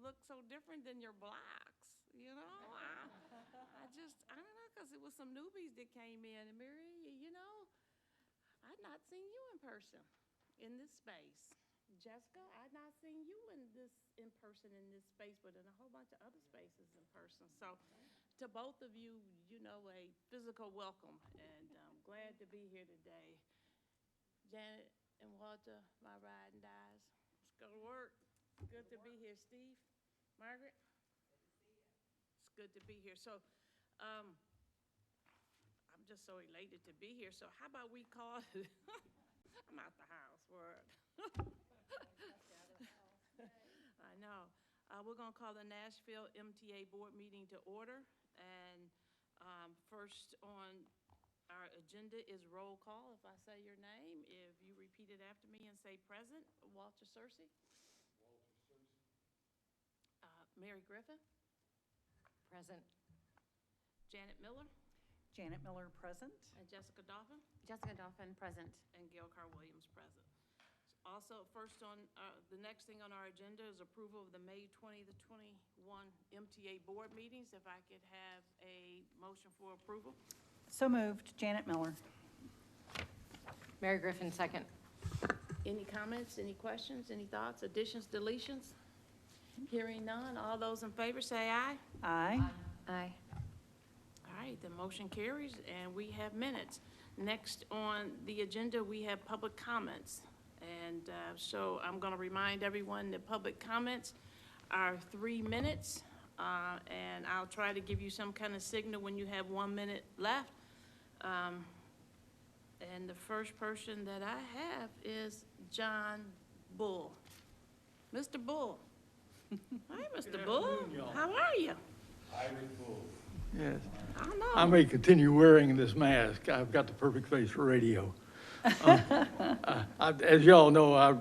look so different than your blocks, you know? I don't know, because it was some newbies that came in, and Mary, you know, I'd not seen you in person in this space. Jessica, I'd not seen you in person in this space, but in a whole bunch of other spaces in person. So to both of you, you know, a physical welcome, and I'm glad to be here today. Janet and Walter, my ride and dies. Let's go to work. Good to be here. Steve, Margaret, it's good to be here. So I'm just so elated to be here. So how about we call it? I'm out the house. Word. I know. We're going to call the Nashville MTA Board meeting to order. And first on our agenda is roll call. If I say your name, if you repeat it after me and say present. Walter Searcy. Walter Searcy. Mary Griffin. Present. Janet Miller. Janet Miller, present. And Jessica Dauphin. Jessica Dauphin, present. And Gail Carr-Williams, present. Also, first on the next thing on our agenda is approval of the May 20 to 21 MTA board meetings. If I could have a motion for approval. So moved. Janet Miller. Mary Griffin, second. Any comments, any questions, any thoughts, additions, deletions? Hearing none, all those in favor say aye. Aye. Aye. All right, the motion carries, and we have minutes. Next on the agenda, we have public comments. And so I'm going to remind everyone that public comments are 3 minutes, and I'll try to give you some kind of signal when you have 1 minute left. And the first person that I have is John Bull. Mr. Bull. Hi, Mr. Bull. How are you? Irish Bull. Yes. I don't know. I may continue wearing this mask. I've got the perfect face for radio. As y'all know, I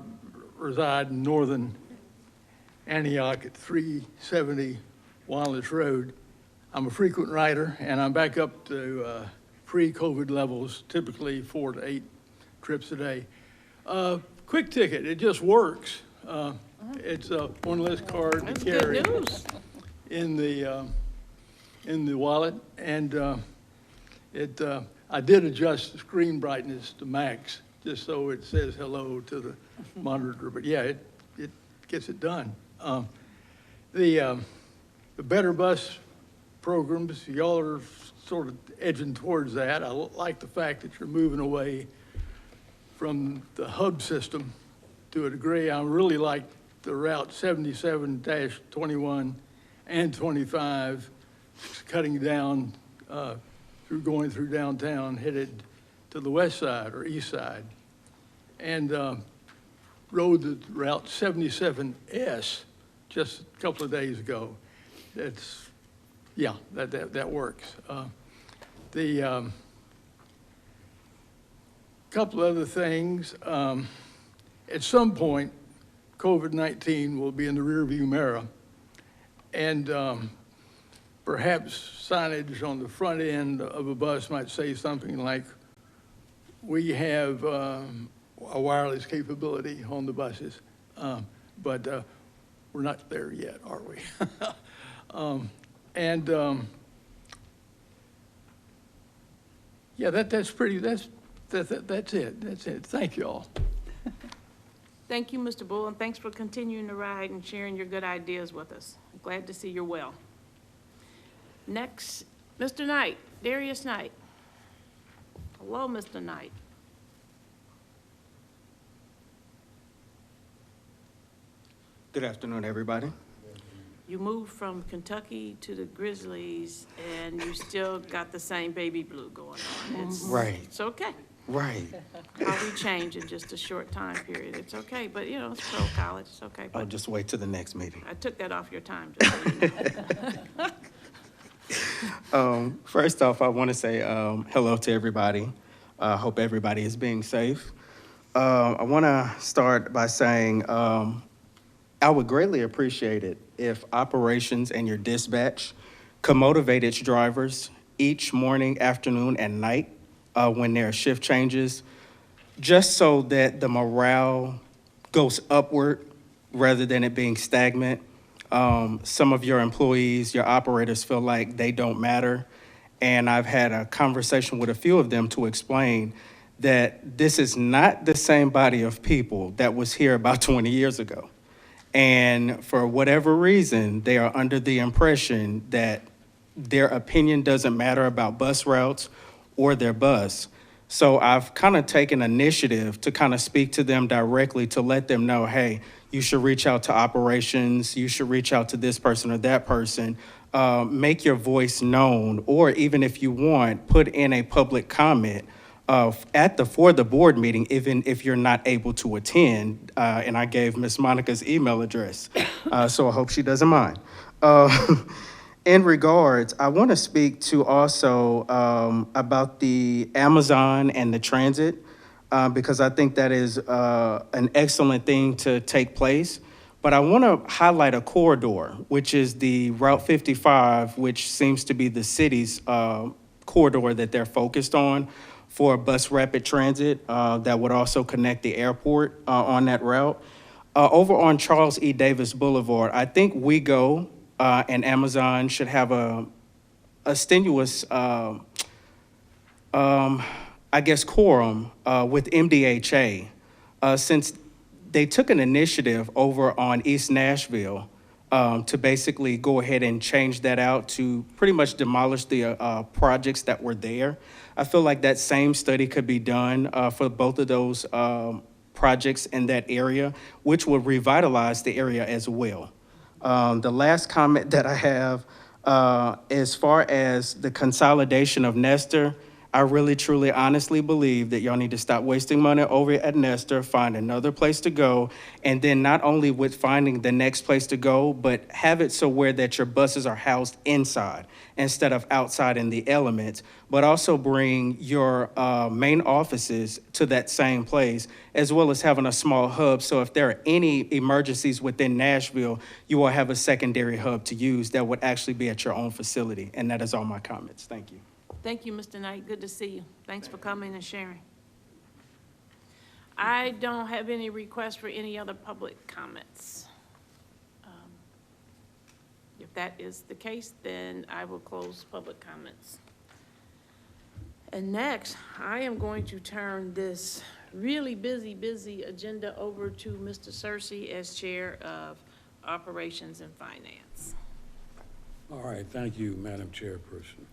reside in northern Antioch at 370 Wallace Road. I'm a frequent rider, and I'm back up to pre-COVID levels, typically 4 to 8 trips a day. Quick ticket, it just works. It's one less card to That's carry good news. in the wallet, and I did adjust the screen brightness to max just so it says hello to the monitor. But yeah, it gets it done. The Better Bus programs, y'all are sort of edging towards that. I like the fact that you're moving away from the hub system to a degree. I really like the route 77-21 and 25 cutting down through going through downtown, headed to the west side or east side, and rode the route 77S just a couple of days ago. That's, yeah, that works. The couple other things. At some point, COVID-19 will be in the rearview mirror, and perhaps signage on the front end of a bus might say something like, we have a wireless capability on the buses, but we're not there yet, are we? Yeah, that's it. Thank you all. Thank you, Mr. Bull, and thanks for continuing to ride and sharing your good ideas with us. Glad to see you're well. Next, Mr. Knight, Darius Knight. Hello, Mr. Knight. Good afternoon, everybody. You moved from Kentucky to the Grizzlies, and you still got the same baby blue going on. Right. It's okay. Right. How we change in just a short time period. It's okay, but you know, it's pro college, it's okay. I'll just wait till the next meeting. I took that off your time. Just so you know. First off, I want to say hello to everybody. I hope everybody is being safe. I want to start by saying I would greatly appreciate it if operations and your dispatch could motivate its drivers each morning, afternoon, and night when there are shift changes, just so that the morale goes upward rather than it being stagnant. some of your employees, your operators feel like they don't matter. And I've had a conversation with a few of them to explain that this is not the same body of people that was here about 20 years ago. And for whatever reason, they are under the impression that their opinion doesn't matter about bus routes or their bus. So I've kind of taken initiative to kind of speak to them directly to let them know, hey, you should reach out to operations, you should reach out to this person or that person, make your voice known, or even if you want, put in a public comment for the board meeting, even if you're not able to attend. And I gave Ms. Monica's email address, so I hope she doesn't mind. In regards, I want to speak to also about the Amazon and the transit, because I think that is an excellent thing to take place. But I want to highlight a corridor, which is the Route 55, which seems to be the city's corridor that they're focused on for bus rapid transit that would also connect the airport on that route. Over on Charles E. Davis Boulevard, I think WeGo and Amazon should have a strenuous, I guess, quorum with MDHA, since they took an initiative over on East Nashville to basically go ahead and change that out to pretty much demolish the projects that were there. I feel like that same study could be done for both of those projects in that area, which would revitalize the area as well. The last comment that I have, as far as the consolidation of Nestor, I really, truly, honestly believe that y'all need to stop wasting money over at Nestor, find another place to go, and then not only with finding the next place to go, but have it so where that your buses are housed inside instead of outside in the elements, but also bring your main offices to that same place, as well as having a small hub. So if there are any emergencies within Nashville, you will have a secondary hub to use that would actually be at your own facility. And that is all my comments. Thank you. Thank you, Mr. Knight. Good to see you. Thanks for coming and sharing. I don't have any requests for any other public comments. If that is the case, then I will close public comments. And next, I am going to turn this really busy agenda over to Mr. Searcy as Chair of Operations and Finance. All right, thank you, Madam Chairperson.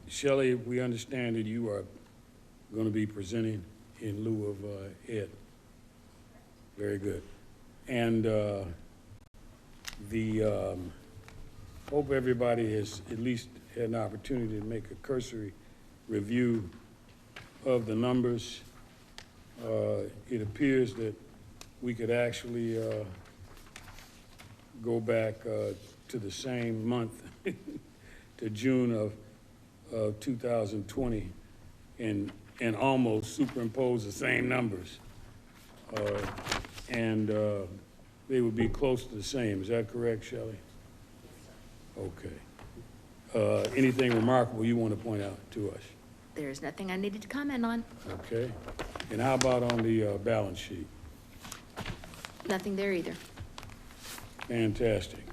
Shelley, we understand that you are going to be presenting in lieu of Ed. Very good. And hope everybody has at least had an opportunity to make a cursory review of the numbers. It appears that we could actually go back to the same month to June of 2020 and almost superimpose the same numbers. They would be close to the same. Is that correct, Shelley? Okay. Anything remarkable you want to point out to us? There's nothing I needed to comment on. Okay. And how about on the balance sheet? Nothing there either. Fantastic.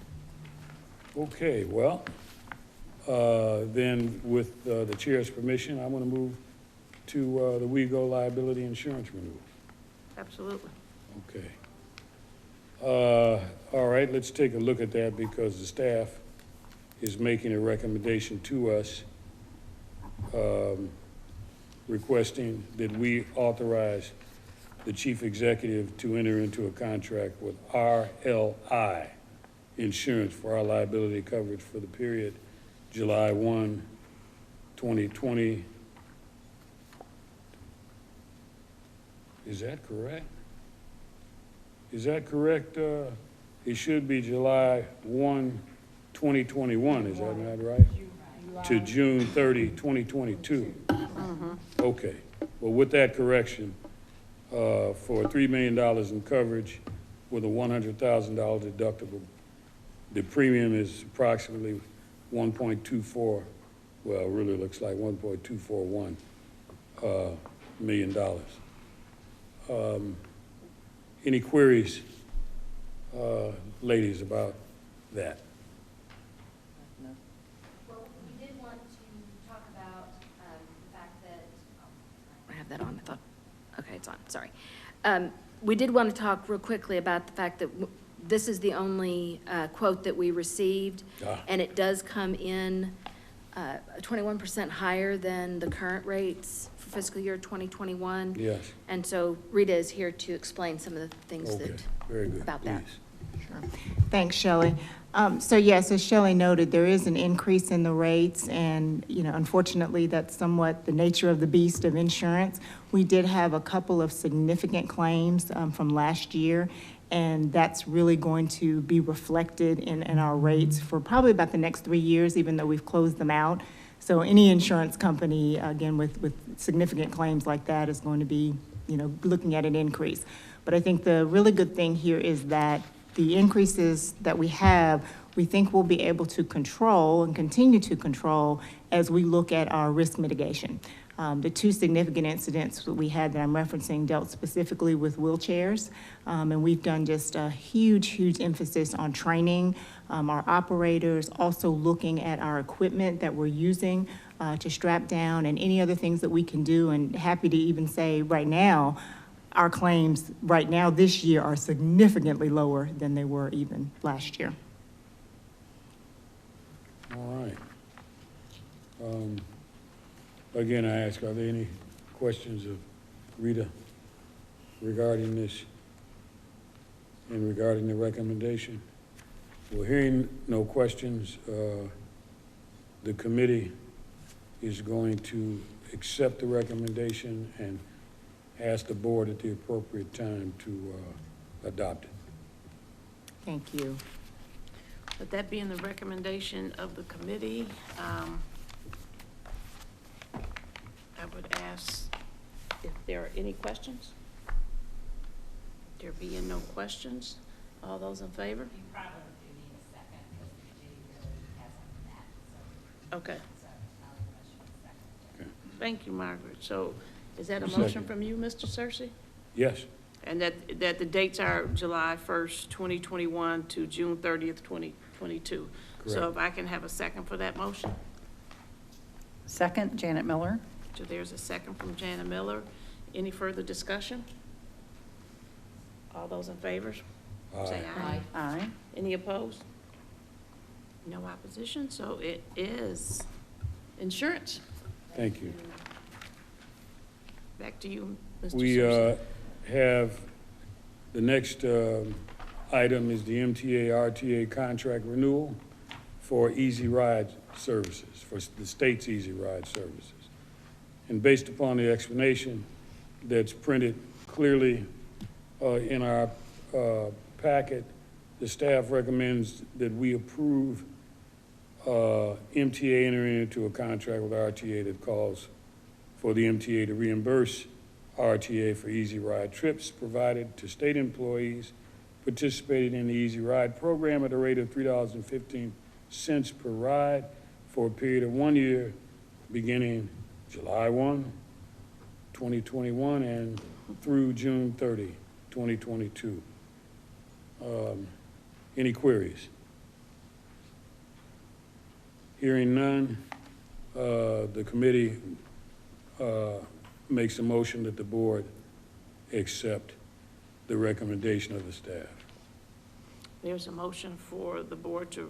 Okay, well, then with the chair's permission, I'm going to move to the WeGo liability insurance renewal. Absolutely. Okay. All right, let's take a look at that because the staff is making a recommendation to us requesting that we authorize the chief executive to enter into a contract with RLI Insurance for our liability coverage for the period July 1, 2020. Is that correct? Is that correct? It should be July 1, 2021, is that not right? To June 30, 2022. Okay, well, with that correction, for $3 million in coverage with a $100,000 deductible, the premium is approximately 1.24, well, it really looks like $1.241 million. Any queries ladies about that? Well, we did want to talk about the fact that, I have that on, I thought, okay, it's on, sorry. We did want to talk real quickly about the fact that this is the only quote that we received, and it does come in 21% higher than the current rates for fiscal year 2021. Yes. And so Rita is here to explain some of the things Okay, that, very good. about that. Please. Thanks, Shelley. So yes, as Shelley noted, there is an increase in the rates, and, unfortunately, that's somewhat the nature of the beast of insurance. We did have a couple of significant claims from last year, and that's really going to be reflected in our rates for probably about the next 3 years, even though we've closed them out. So any insurance company, again, with significant claims like that is going to be, looking at an increase. But I think the really good thing here is that the increases that we have, we think we'll be able to control and continue to control as we look at our risk mitigation. The two significant incidents that we had that I'm referencing dealt specifically with wheelchairs, and we've done just a huge emphasis on training our operators, also looking at our equipment that we're using to strap down and any other things that we can do, and happy to even say right now, our claims right now this year are significantly lower than they were even last year. All right. Again, I ask, are there any questions of Rita regarding this and regarding the recommendation? Well, hearing no questions, the committee is going to accept the recommendation and ask the board at the appropriate time to adopt it. Thank you. With that being the recommendation of the committee, I would ask if there are any questions. There being no questions, all those in favor? You probably do need a second, because Judy really hasn't met, so. Okay, So I'll give a second. Okay. thank you, Margaret. So is that a Second. motion from you, Mr. Searcy? Yes, And that the dates are July 1st, 2021 to June 30th, 2022. So Correct. if I can have a second for that motion? Second, Janet Miller. So there's a second from Jana Miller. Any further discussion? All those in favor? Say aye. Aye. Any opposed? No opposition, so it is insurance. thank you. Back to you, Mr. We Searcy. have, the next item is the MTA RTA contract renewal for Easy Ride services, for the state's Easy Ride services. And based upon the explanation that's printed clearly in our packet, the staff recommends that we approve MTA entering into a contract with RTA that calls for the MTA to reimburse RTA for Easy Ride trips provided to state employees participating in the Easy Ride program at a rate of $3.15 per ride for a period of 1 year, beginning July 1, 2021, and through June 30, 2022. Any queries? Hearing none, the committee makes a motion that the board accept the recommendation of the staff. There's a motion for the board to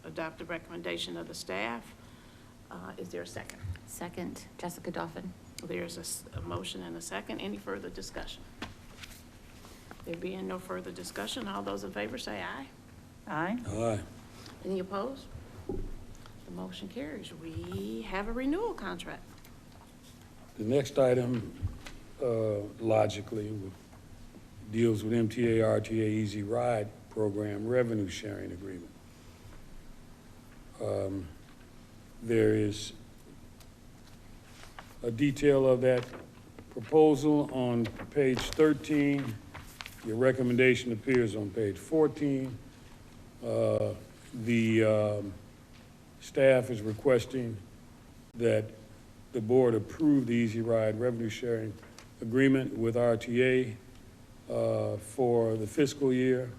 adopt the recommendation of the staff. Is there a second? Second, Jessica Doffin. There's a motion and a second. Any further discussion? There being no further discussion, all those in favor say aye. Aye. Aye. Any opposed? The motion carries. We have a renewal contract. The next item, logically, deals with MTA RTA Easy Ride Program Revenue Sharing Agreement. There is a detail of that proposal on page 13. Your recommendation appears on page 14. The staff is requesting that the board approve the Easy Ride Revenue Sharing Agreement with RTA for the fiscal year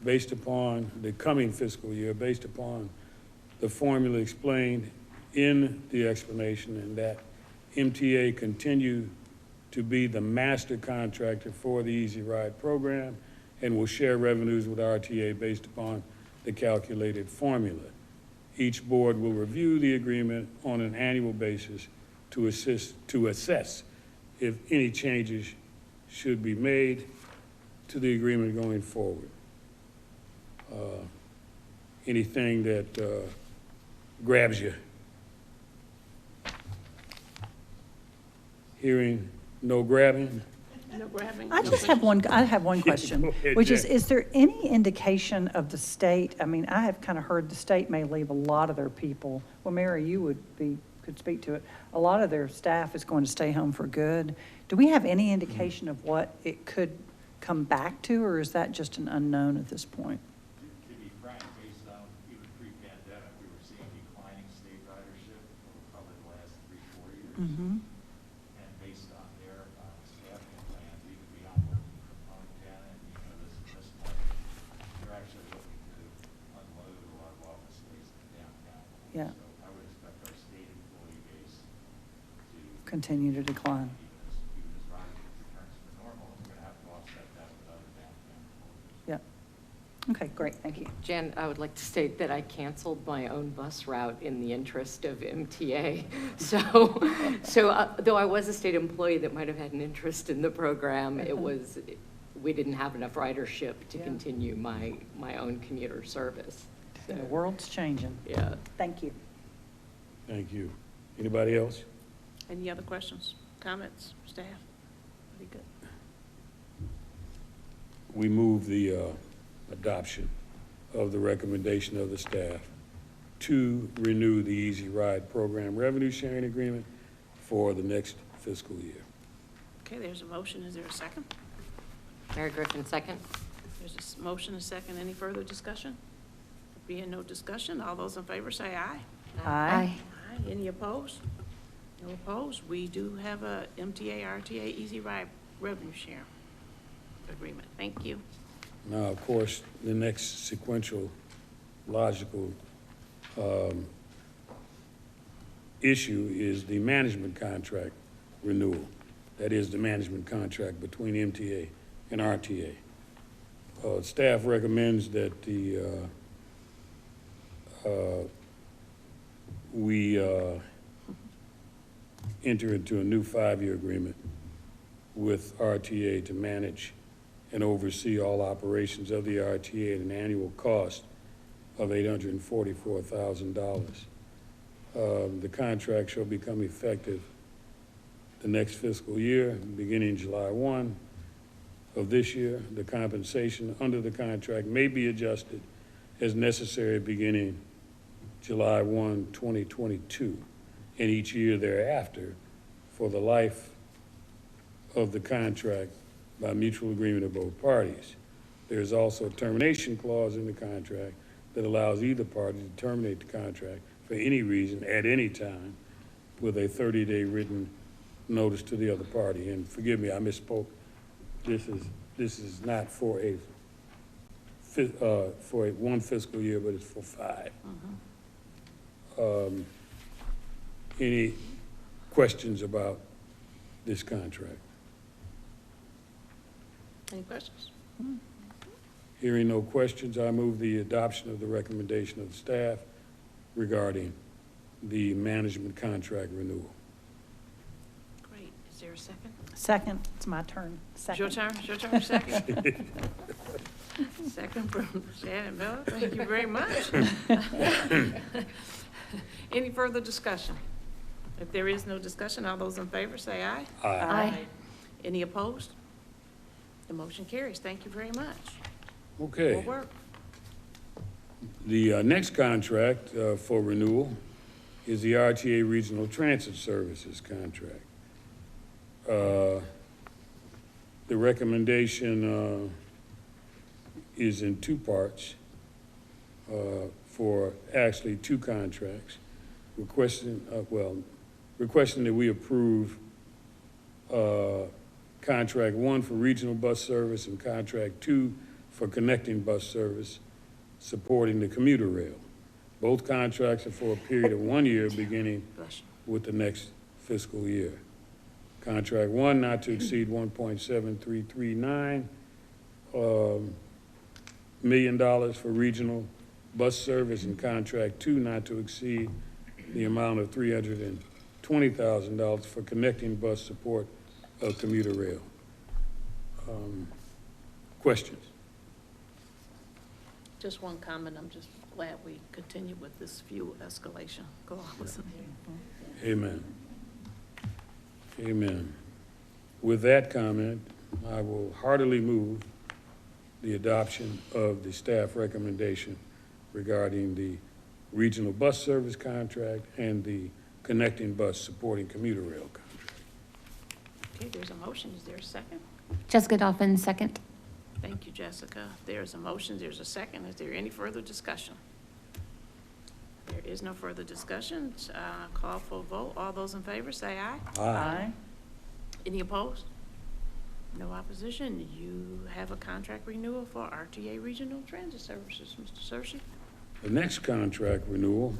based upon the coming fiscal year, based upon the formula explained in the explanation, and that MTA continue to be the master contractor for the Easy Ride program and will share revenues with RTA based upon the calculated formula. Each board will review the agreement on an annual basis to assess if any changes should be made to the agreement going forward. Anything that grabs you? Hearing no grabbing? No grabbing? I no just have questions? I have one question, Go ahead, which Jen. is there any indication of the state? I mean, I have kind of heard the state may leave a lot of their people. Well, Mary, you could speak to it. A lot of their staff is going to stay home for good. Do we have any indication of what it could come back to, or is that just an unknown at this point? To be frank, based on even pre-pandemic, we were seeing declining state ridership over probably the last 3-4 years. Mm-hmm. And based on their staffing plans, even beyond working from home, Jen, and this market, they're actually looking to unload a lot of office space in downtown. Yeah. So I would expect our state employee base to Continue to decline. even as ridership returns to normal, we're going to have to offset that with other downtown employees. Yeah. Okay, great, thank you. Jen, I would like to state that I canceled my own bus route in the interest of MTA. So though I was a state employee that might have had an interest in the program, we didn't have enough ridership to Yeah. continue my own commuter service. The So, world's changing. yeah. Thank you. Thank you. Anybody else? Any other questions, comments, staff? Pretty good. We move the adoption of the recommendation of the staff to renew the Easy Ride program revenue sharing agreement for the next fiscal year. Okay, there's a motion. Is there a second? Mary Griffin, second. There's a motion, a second. Any further discussion? Being no discussion, all those in favor say aye. Aye. Aye. Any opposed? No opposed. We do have a MTA, RTA Easy Ride revenue share agreement. Thank you. Now, of course, the next sequential, logical issue is the management contract renewal. That is the management contract between MTA and RTA. Staff recommends that we enter into a new 5-year agreement with RTA to manage and oversee all operations of the RTA at an annual cost of $844,000. The contract shall become effective the next fiscal year, beginning July 1 of this year. The compensation under the contract may be adjusted as necessary beginning July 1, 2022, and each year thereafter for the life of the contract by mutual agreement of both parties. There is also a termination clause in the contract that allows either party to terminate the contract for any reason at any time with a 30-day written notice to the other party. And forgive me, I misspoke. This is not for a one fiscal year, but it's for 5. Any questions about this contract? Any questions? Hearing no questions, I move the adoption of the recommendation of the staff regarding the management contract renewal. Great. Is there a second? Second, it's my turn. It's your Second. turn? It's your turn, second? Second from Shannon Miller. Thank you very much. Any further discussion? If there is no discussion, all those in favor say aye. Aye. Any opposed? The motion carries. Thank you very much. Okay. More work. The next contract for renewal is the RTA Regional Transit Services contract. The recommendation is in 2 parts for actually 2 contracts, requesting that we approve contract 1 for regional bus service and contract 2 for connecting bus service supporting the commuter rail. Both contracts are for a period of 1 year beginning with the next fiscal year. Contract 1 not to exceed $1.7339 million for regional bus service, and contract 2 not to exceed the amount of $320,000 for connecting bus support of commuter rail. Questions? Just one comment, I'm just glad we continue with this fuel escalation. Go on, listen. Amen. Amen. With that comment, I will heartily move the adoption of the staff recommendation regarding the regional bus service contract and the connecting bus supporting commuter rail contract. Okay, there's a motion, is there a second? Jessica Dolphin, second. Thank you, Jessica. There's a motion, there's a second. Is there any further discussion? There is no further discussion. Call for a vote. All those in favor, say aye. Aye. Any opposed? No opposition. You have a contract renewal for RTA Regional Transit Services. Mr. Searcy? The next contract renewal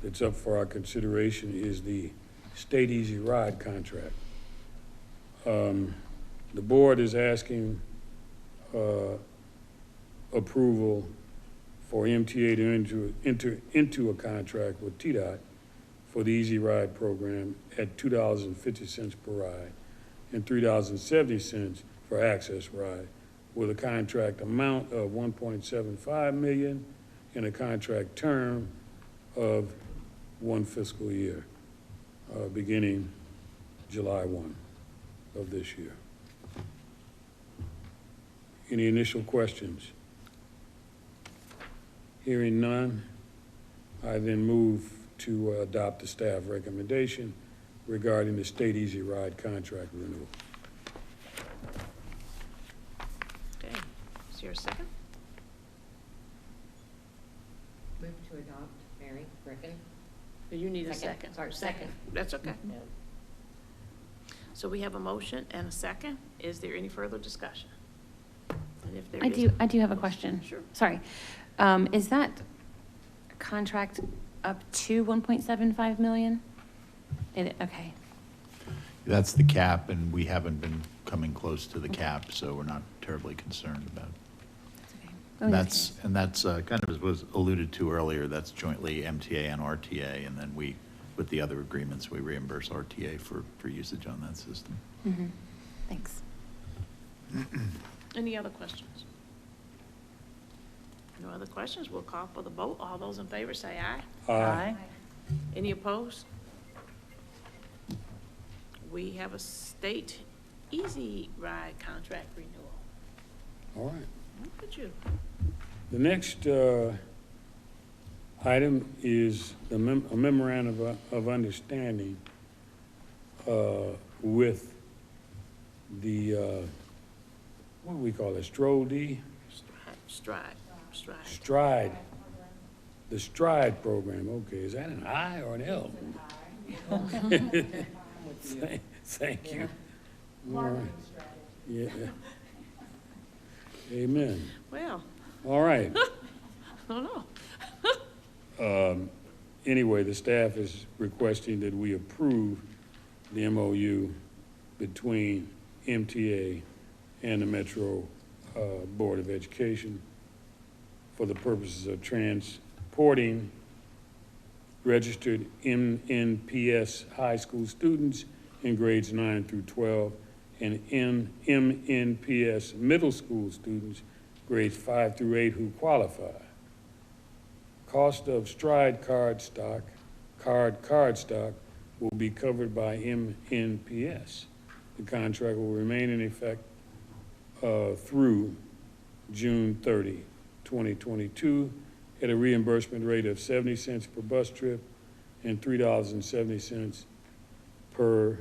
that's up for our consideration is the State Easy Ride contract. The board is asking approval for MTA to enter into a contract with TDOT for the Easy Ride program at $2.50 per ride and $3.70 for access ride, with a contract amount of $1.75 million and a contract term of 1 fiscal year, beginning July 1 of this year. Any initial questions? Hearing none, I then move to adopt the staff recommendation regarding the State Easy Ride contract renewal. Okay, is there a second? Move to adopt, Mary Griffin. You need a Second. second. Sorry, second. That's okay. So we have a motion and a second. Is there any further discussion? And if there is- I do have a question. Sure. Sorry. Is that contract up to 1.75 million? Okay. That's the cap, and we haven't been coming close to the cap, so we're not terribly concerned about it. That's okay. And that's kind of as was alluded to earlier, that's jointly MTA and RTA, and then we, with the other agreements, we reimburse RTA for usage on that system. Mm-hmm. Thanks. Any other questions? No other questions? We'll call for the vote. All those in favor say aye. Aye. Any opposed? We have a state Easy Ride contract renewal. All right. Look at you. The next item is a memorandum of understanding with the, what do we call it, Strode? Stride. Stride. The Stride program, okay, is that an I or an L? Thank you. All right. Yeah. Amen. Well, All right. I don't know. Anyway, the staff is requesting that we approve the MOU between MTA and the Metro Board of Education for the purposes of transporting registered MNPS high school students in grades 9 through 12 and MNPS middle school students grades 5 through 8 who qualify. Cost of Stride card stock will be covered by MNPS. The contract will remain in effect through June 30, 2022, at a reimbursement rate of 70 cents per bus trip and $3.70 per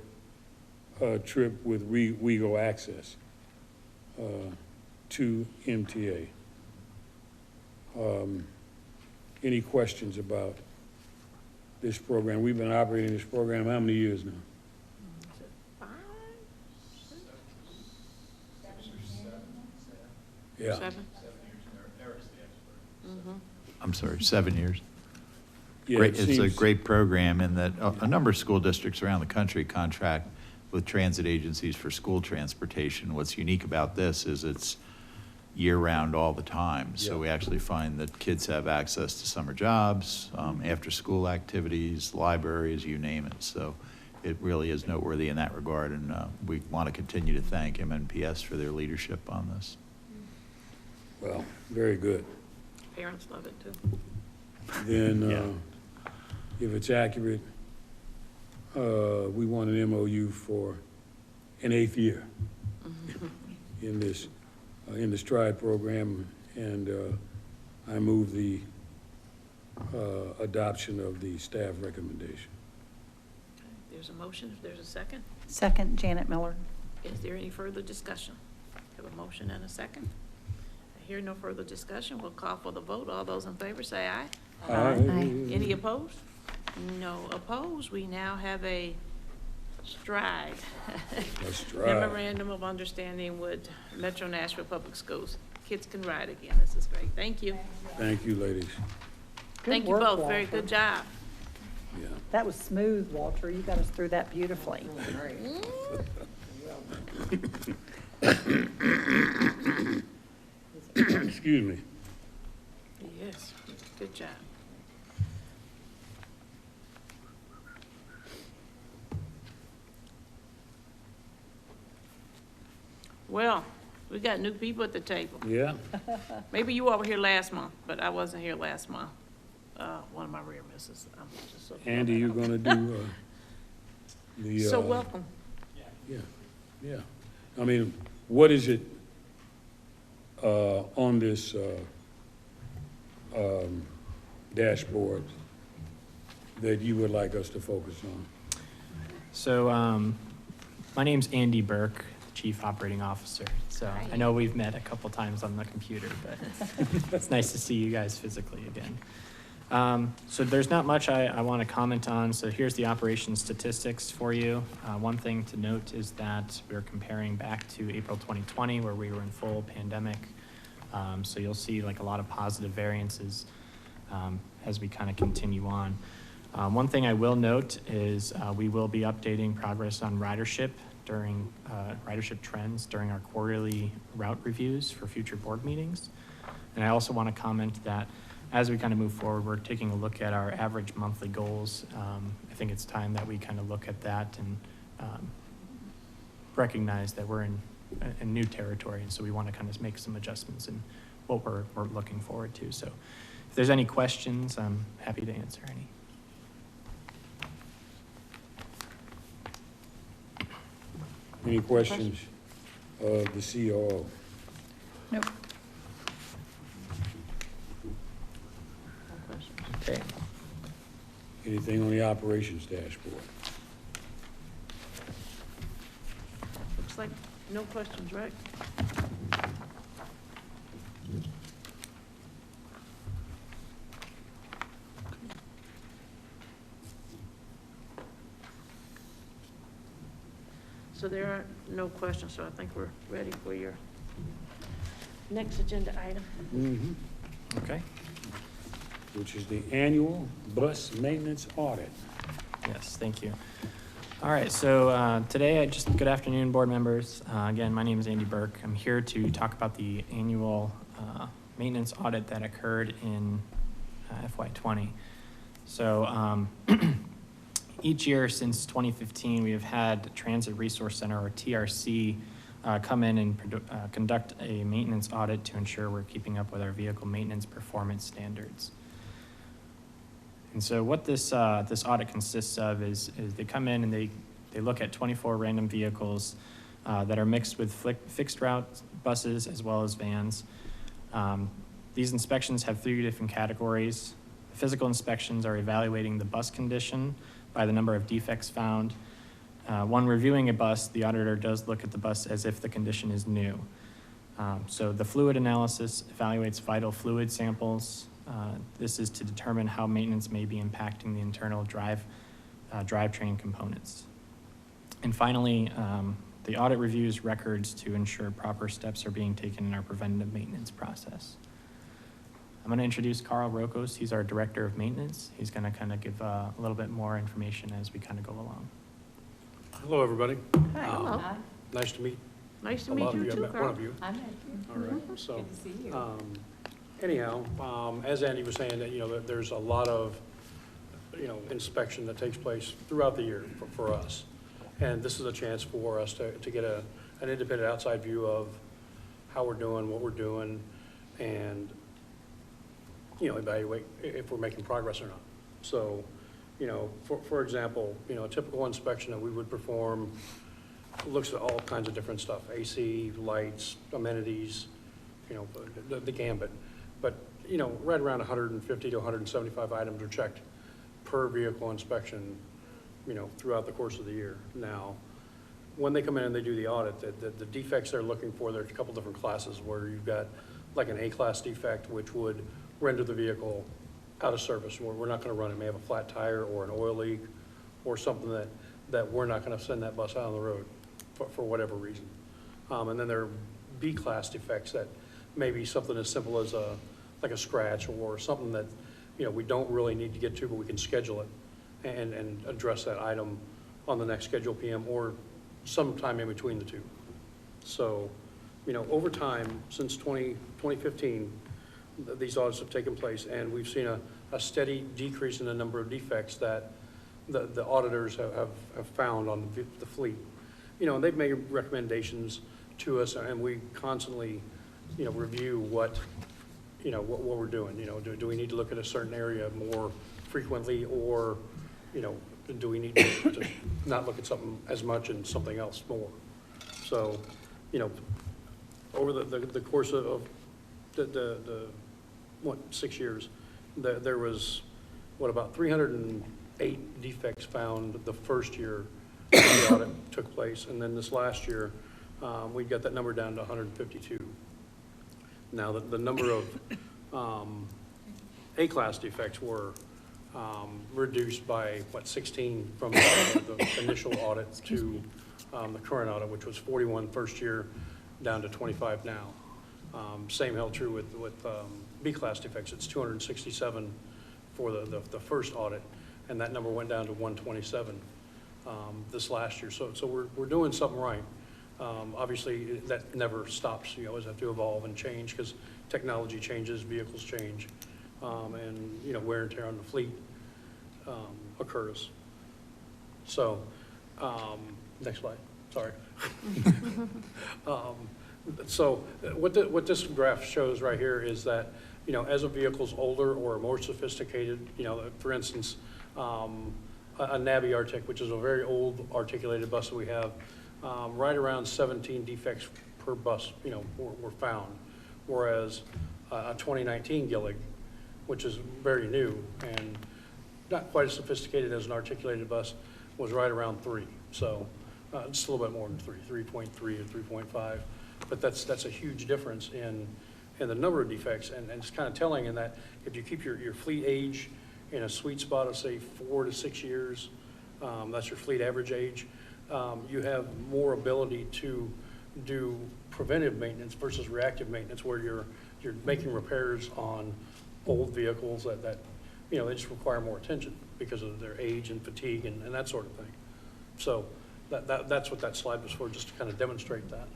trip with WeGo access to MTA. Any questions about this program? We've been operating this program how many years now? Yeah. 7? Eric's the expert. I'm sorry, 7 years. Yeah, Great, it it's a seems- great program in that a number of school districts around the country contract with transit agencies for school transportation. What's unique about this is it's year-round all the time. So Yeah. we actually find that kids have access to summer jobs, after-school activities, libraries, you name it. So it really is noteworthy in that regard, and we want to continue to thank MNPS for their leadership on this. Well, very good. Parents love it too. Then, Yeah. if it's accurate, we want an MOU for an 8th year in this, in the STRIDE program, and I move the adoption of the staff recommendation. There's a motion, if there's a second. Second, Janet Miller. Is there any further discussion? Have a motion and a second. I hear no further discussion. We'll call for the vote. All those in favor say aye. Any opposed? No opposed. We now have a STRIDE. A STRIDE. Memorandum of Understanding with Metro Nashville Public Schools. Kids can ride again. This is great. Thank you. Thank you, ladies. Good Thank you work, both. Very Walter. good job. Yeah. That was smooth, Walter. You got us through that beautifully. Excuse me. Yes, good job. Well, we got new people at the table. Yeah? Maybe you all were here last month, but I wasn't here last month. One of my rare misses. I'm just so. Andy, you're gonna do, the, So welcome. yeah, yeah. I mean, what is it, on this, dashboard that you would like us to focus on? So, my name's Andy Burke, Chief Operating Officer. So I know we've met a couple times on the computer, but it's nice to see you guys physically again. So there's not much I want to comment on. So here's the operations statistics for you. One thing to note is that we're comparing back to April 2020, where we were in full pandemic. So you'll see like a lot of positive variances as we kind of continue on. One thing I will note is we will be updating progress on ridership during ridership trends during our quarterly route reviews for future board meetings. And I also want to comment that as we kind of move forward, we're taking a look at our average monthly goals. I think it's time that we kind of look at that and recognize that we're in new territory, and so we want to kind of make some adjustments in what we're looking forward to. So if there's any questions, I'm happy to answer any. Any questions of the COO? Nope. Okay. Anything on the operations dashboard? Looks like no questions, right? So there are no questions, so I think we're ready for your next agenda item. Mm-hmm. Okay. Which is the annual bus maintenance audit. Yes, thank you. All right, so today, good afternoon, board members. Again, my name is Andy Burke. I'm here to talk about the annual maintenance audit that occurred in FY20. So each year since 2015, we have had Transit Resource Center, or TRC, come in and conduct a maintenance audit to ensure we're keeping up with our vehicle maintenance performance standards. And so what this audit consists of is they come in and they look at 24 random vehicles that are mixed with fixed route buses as well as vans. These inspections have 3 different categories. Physical inspections are evaluating the bus condition by the number of defects found. When reviewing a bus, the auditor does look at the bus as if the condition is new. So the fluid analysis evaluates vital fluid samples. This is to determine how maintenance may be impacting the internal drivetrain components. And finally, The audit reviews records to ensure proper steps are being taken in our preventative maintenance process. I'm going to introduce Carl Rokos. He's our Director of Maintenance. He's going to kind of give a little bit more information as we kind of go along. Hello, everybody. Hello. Nice to meet Nice to a meet lot of you you. I too, met one Carl. of you. I met you. All right, so, Good to see you. anyhow, as Andy was saying, that, that there's a lot of, inspection that takes place throughout the year for us. And this is a chance for us to get an independent outside view of how we're doing, what we're doing, and, evaluate if we're making progress or not. So, for example, a typical inspection that we would perform looks at all kinds of different stuff, AC, lights, amenities, the gambit. But, right around 150 to 175 items are checked per vehicle inspection, throughout the course of the year. Now, when they come in and they do the audit, the defects they're looking for, there's a couple different classes where you've got like an A-class defect, which would render the vehicle out of service, where we're not gonna run it. It may have a flat tire or an oil leak or something that we're not gonna send that bus out on the road for whatever reason. And then there are B-class defects that may be something as simple as like a scratch or something that, we don't really need to get to, but we can schedule it and address that item on the next scheduled PM or sometime in between the two. So, over time, since 2015, these audits have taken place, and we've seen a steady decrease in the number of defects that the auditors have found on the fleet. And they've made recommendations to us, and we constantly, review what we're doing. Do we need to look at a certain area more frequently, or, do we need to not look at something as much and something else more? So, over the course of the 6 years, there was, about 308 defects found the first year the audit took place. And then this last year, we got that number down to 152. Now, the number of A-class defects were reduced by, 16 from the initial audit to the current audit, which was 41 first year, down to 25 now. Same held true with B-class defects. It's 267 for the first audit, and that number went down to 127 this last year. So we're doing something right. Obviously, that never stops. You always have to evolve and change because technology changes, vehicles change, and wear and tear on the fleet occurs. So, next slide. Sorry. So what this graph shows right here is that, as a vehicle's older or more sophisticated, for instance, a Navi Arctic, which is a very old articulated bus that we have, right around 17 defects per bus, were found. Whereas a 2019 Gillig, which is very new and not quite as sophisticated as an articulated bus, was right around 3. So just a little bit more than 3.3 or 3.5. But that's a huge difference in the number of defects, and it's kind of telling in that if you keep your fleet age in a sweet spot of, say, 4 to 6 years, that's your fleet average age, you have more ability to do preventive maintenance versus reactive maintenance, where you're making repairs on old vehicles that they just require more attention because of their age and fatigue and that sort of thing. So that's what that slide was for, just to kind of demonstrate that.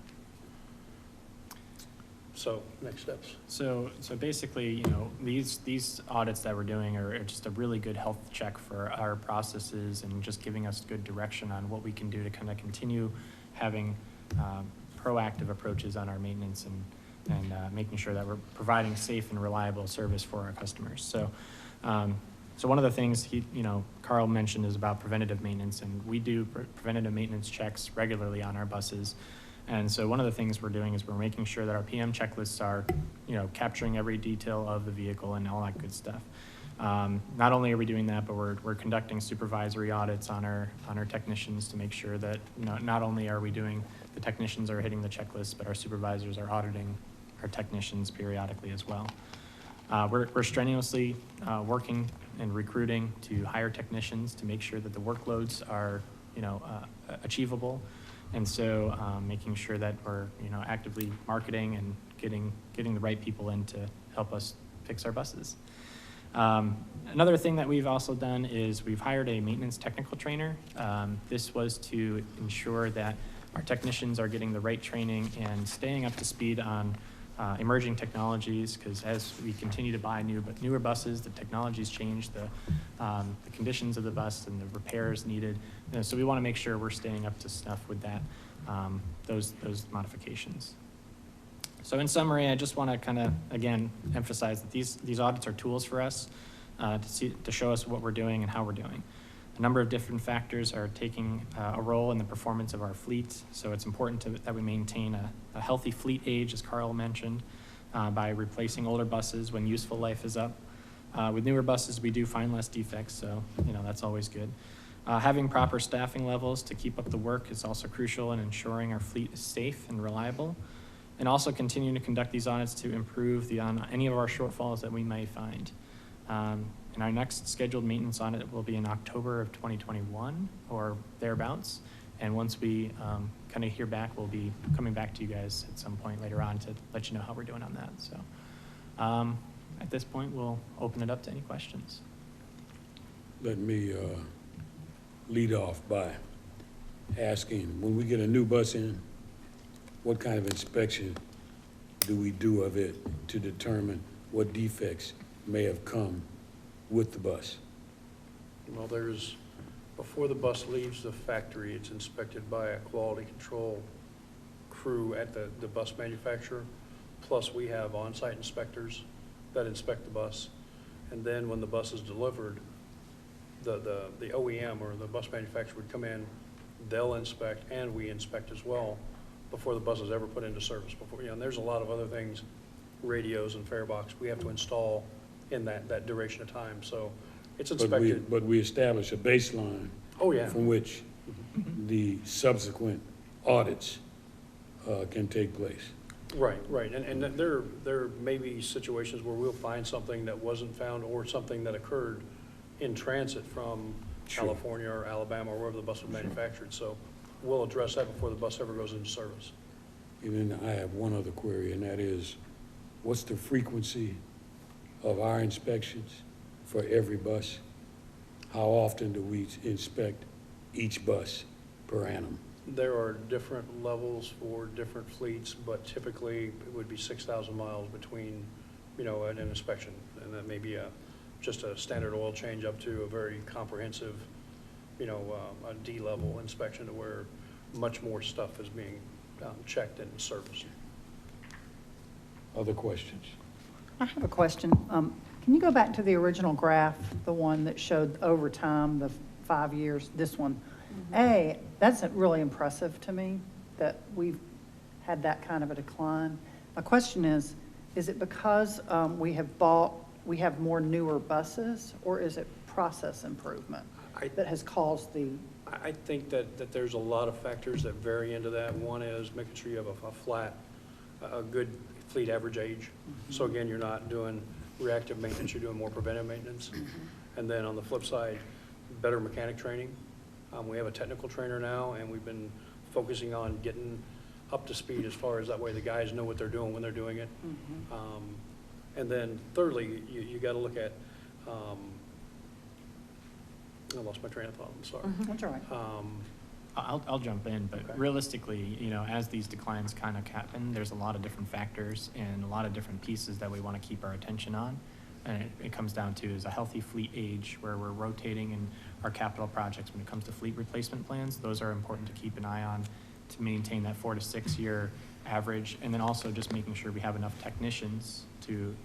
So next steps. So basically, these audits that we're doing are just a really good health check for our processes and just giving us good direction on what we can do to kind of continue having proactive approaches on our maintenance and making sure that we're providing safe and reliable service for our customers. So one of the things Carl mentioned is about preventative maintenance, and we do preventative maintenance checks regularly on our buses. And so one of the things we're doing is we're making sure that our PM checklists are, capturing every detail of the vehicle and all that good stuff. Not only are we doing that, but we're conducting supervisory audits on our technicians to make sure that not only are we doing, the technicians are hitting the checklist, but our supervisors are auditing our technicians periodically as well. We're strenuously working and recruiting to hire technicians to make sure that the workloads are, achievable. And so making sure that we're, actively marketing and getting the right people in to help us fix our buses. Another thing that we've also done is we've hired a maintenance technical trainer. This was to ensure that our technicians are getting the right training and staying up to speed on emerging technologies, because as we continue to buy newer buses, the technologies change, the conditions of the bus and the repairs needed. So we want to make sure we're staying up to snuff with that, those modifications. So in summary, I just want to kind of, again, emphasize that these audits are tools for us to show us what we're doing and how we're doing. A number of different factors are taking a role in the performance of our fleet, so it's important that we maintain a healthy fleet age, as Carl mentioned, by replacing older buses when useful life is up. With newer buses, we do find less defects, so that's always good. Having proper staffing levels to keep up the work is also crucial in ensuring our fleet is safe and reliable, and also continuing to conduct these audits to improve on any of our shortfalls that we may find. And our next scheduled maintenance audit will be in October of 2021 or thereabouts. And once we kind of hear back, we'll be coming back to you guys at some point later on to let you know how we're doing on that. So at this point, we'll open it up to any questions. Let me lead off by asking, when we get a new bus in, what kind of inspection do we do of it to determine what defects may have come with the bus? Well, before the bus leaves the factory, it's inspected by a quality control crew at the bus manufacturer. Plus, we have on-site inspectors that inspect the bus. And then when the bus is delivered, the OEM or the bus manufacturer would come in, they'll inspect, and we inspect as well before the bus is ever put into service. And there's a lot of other things, radios and fare box, we have to install in that duration of time. So it's inspected. But we establish a baseline. Oh, yeah. From which the subsequent audits can take place. Right. And there may be situations where we'll find something that wasn't found or something that occurred in transit from California or Alabama or wherever the bus was manufactured. So we'll address that before the bus ever goes into service. And then I have one other query, and that is, what's the frequency of our inspections for every bus? How often do we inspect each bus per annum? There are different levels for different fleets, but typically it would be 6,000 miles between, an inspection. And that may be just a standard oil change up to a very comprehensive, a D-level inspection to where much more stuff is being checked and serviced. Other questions? I have a question. Can you go back to the original graph, the one that showed over time, the 5 years, this one? That's really impressive to me that we've had that kind of a decline. My question is it because we have more newer buses, or is it process improvement that has caused the? I think that there's a lot of factors that vary into that. One is making sure you have a good fleet average age. So again, you're not doing reactive maintenance, you're doing more preventive maintenance. And then on the flip side, better mechanic training. We have a technical trainer now, and we've been focusing on getting up to speed as far as that way the guys know what they're doing when they're doing it. And then thirdly, you got to look at, I lost my train of thought, I'm sorry. That's all right. I'll jump in, but realistically, as these declines kind of happen, there's a lot of different factors and a lot of different pieces that we want to keep our attention on. And it comes down to is a healthy fleet age where we're rotating in our capital projects. When it comes to fleet replacement plans, those are important to keep an eye on to maintain that 4 to 6 year average. And then also just making sure we have enough technicians to,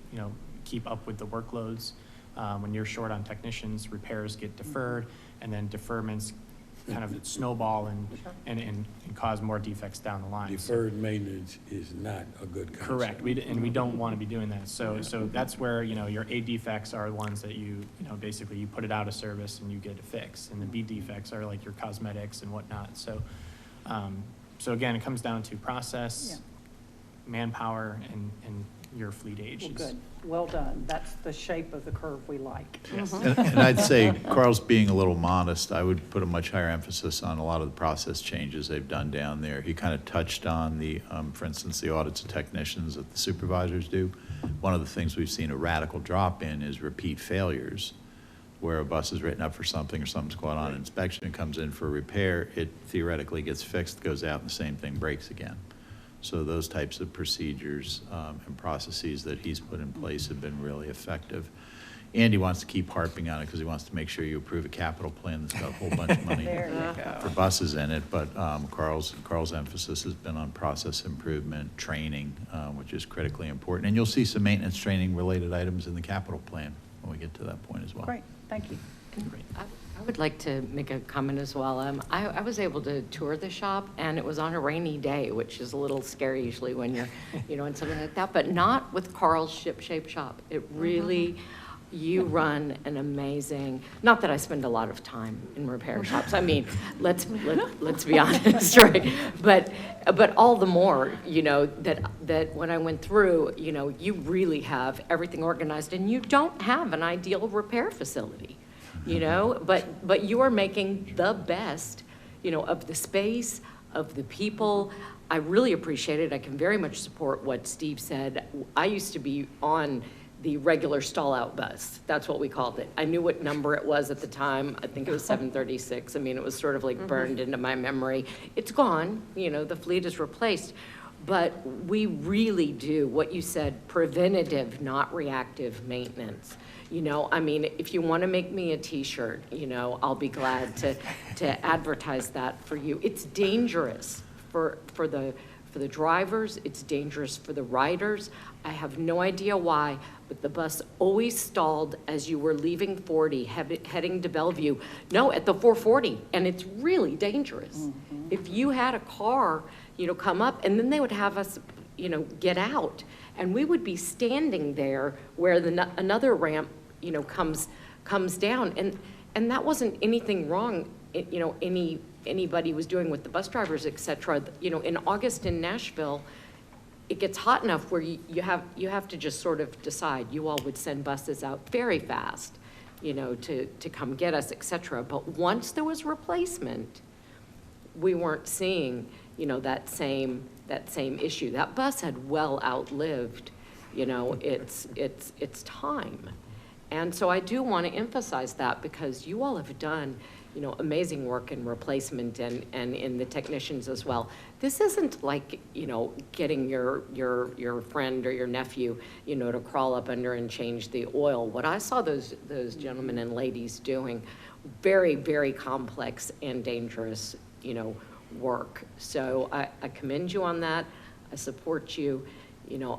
keep up with the workloads. When you're short on technicians, repairs get deferred, and then deferments kind of snowball and cause more defects down the line. Deferred maintenance is not a good concept. Correct. We don't want to be doing that. So that's where, your A defects are ones that basically you put it out of service and you get it fixed. And the B defects are like your cosmetics and whatnot. So again, it comes down to process, manpower, and your fleet age. Well, is- good. Well done. That's the shape of the curve we like. Yes. And I'd say Carl's being a little modest. I would put a much higher emphasis on a lot of the process changes they've done down there. He kind of touched on the, for instance, the audits of technicians that the supervisors do. One of the things we've seen a radical drop in is repeat failures, where a bus is written up for something or something's going on in inspection and comes in for repair. It theoretically gets fixed, goes out, and the same thing breaks again. So those types of procedures and processes that he's put in place have been really effective. Andy wants to keep harping on it because he wants to make sure you approve a capital plan that's got a whole bunch of money There you go. for buses in it. But Carl's emphasis has been on process improvement, training, which is critically important. And you'll see some maintenance training related items in the capital plan when we get to that point as well. Great, thank you. I would like to make a comment as well. I was able to tour the shop, and it was on a rainy day, which is a little scary usually when you're, in something like that, but not with Carl's Ship-Shape Shop. It really, you run an amazing, not that I spend a lot of time in repair shops. I mean, let's be honest, right? But all the more, that when I went through, you really have everything organized, and you don't have an ideal repair facility. But you are making the best, of the space, of the people. I really appreciate it. I can very much support what Steve said. I used to be on the regular stall-out bus. That's what we called it. I knew what number it was at the time. I think it was 736. I mean, it was sort of like burned into my memory. It's gone, the fleet is replaced. But we really do, what you said, preventative, not reactive maintenance. If you want to make me a T-shirt, I'll be glad to advertise that for you. It's dangerous for the drivers. It's dangerous for the riders. I have no idea why, but the bus always stalled as you were leaving 40, heading to Bellevue. No, at the 440, and it's really dangerous. If you had a car, come up, and then they would have us, get out. And we would be standing there where another ramp, comes down. And that wasn't anything wrong, anybody was doing with the bus drivers, et cetera. In August in Nashville, it gets hot enough where you have to just sort of decide. You all would send buses out very fast, to come get us, et cetera. But once there was replacement, we weren't seeing, that same issue. That bus had well outlived, its time. And so I do want to emphasize that because you all have done, amazing work in replacement and in the technicians as well. This isn't like, getting your friend or your nephew, to crawl up under and change the oil. What I saw those gentlemen and ladies doing, very, very complex and dangerous, work. So I commend you on that. I support you.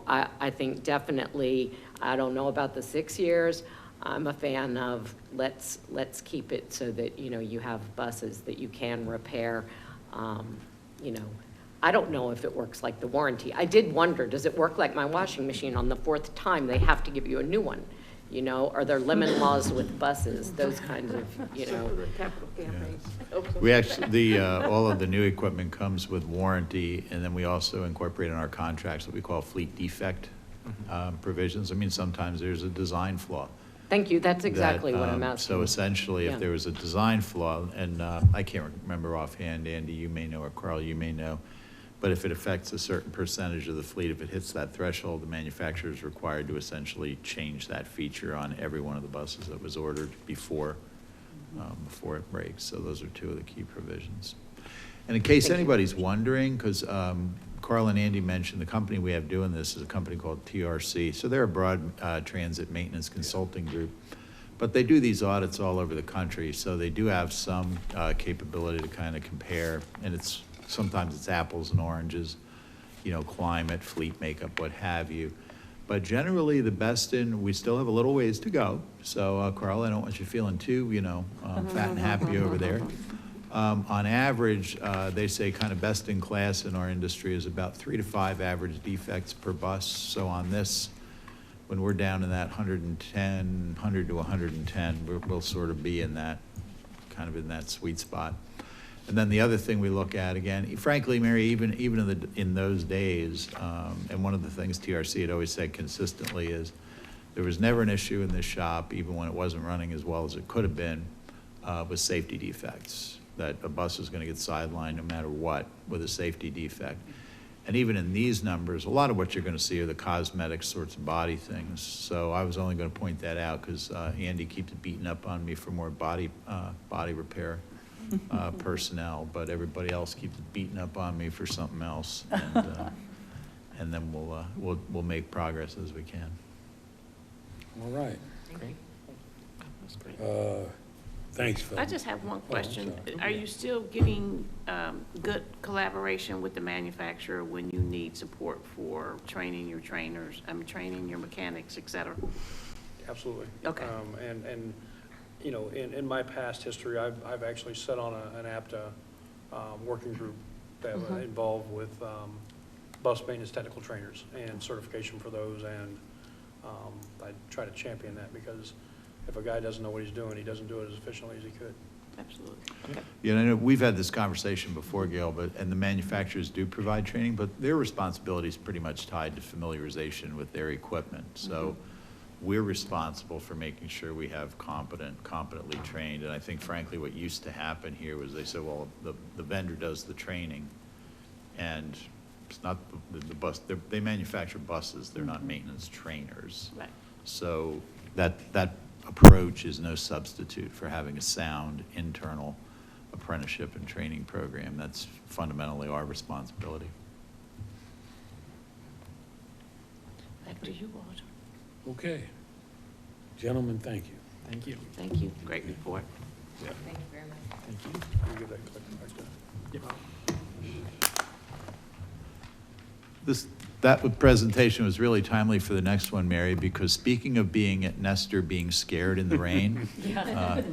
I think definitely, I don't know about the 6 years. I'm a fan of let's keep it so that, you have buses that you can repair. I don't know if it works like the warranty. I did wonder, does it work like my washing machine? On the 4th time, they have to give you a new one. Are there lemon laws with buses? Those kinds of, We actually, all of the new equipment comes with warranty, and then we also incorporate in our contracts what we call fleet defect provisions. Sometimes there's a design flaw. Thank you, that's exactly what I'm asking. So essentially, Yeah. if there was a design flaw, and I can't remember offhand, Andy, you may know, or Carl, you may know, but if it affects a certain percentage of the fleet, if it hits that threshold, the manufacturer is required to essentially change that feature on every one of the buses that was ordered before it breaks. So those are two of the key provisions. And in case anybody's wondering, because Carl and Andy mentioned the company we have doing this is a company called TRC. So they're a broad transit maintenance consulting group. But they do these audits all over the country, so they do have some capability to kind of compare. And sometimes it's apples and oranges, climate, fleet makeup, what have you. But generally, the best we still have a little ways to go. So, Carl, I don't want you feeling too, fat and happy over there. On average, they say kind of best in class in our industry is about 3 to 5 average defects per bus. So on this, when we're down in that 100 to 110, we'll sort of be in that, kind of in that sweet spot. And then the other thing we look at, again, frankly, Mary, even in those days, and one of the things TRC had always said consistently is there was never an issue in this shop, even when it wasn't running as well as it could have been, with safety defects, that a bus is going to get sidelined no matter what with a safety defect. And even in these numbers, a lot of what you're going to see are the cosmetic sorts of body things. So I was only going to point that out because Andy keeps beating up on me for more body repair personnel, but everybody else keeps beating up on me for something else. And then we'll make progress as we can. All right. Great. That's great. Thanks, Phil. I just have one question. sorry. Are you still getting good collaboration with the manufacturer when you need support for training your trainers, training your mechanics, et cetera? Absolutely. Okay. And you know, in my past history, I've actually sat on an APTA working group that was involved with bus maintenance technical trainers and certification for those, and I try to champion that because if a guy doesn't know what he's doing, he doesn't do it as efficiently as he could. Absolutely. Okay. Yeah, and I know we've had this conversation before, Gail, and the manufacturers do provide training, but their responsibility is pretty much tied to familiarization with their equipment. So we're responsible for making sure we have competently trained. And I think, frankly, what used to happen here was they said, well, the vendor does the training, and it's not the bus. They manufacture buses. They're not maintenance trainers. Right. So that approach is no substitute for having a sound internal apprenticeship and training program. That's fundamentally our responsibility. Back to you, Walter. Okay. Gentlemen, thank you. Thank you. Thank you. Great report. Yeah. Thank you very much. Thank you. Can you give that click back there? That presentation was really timely for the next one, Mary, because speaking of being at Nestor, being scared in the rain. I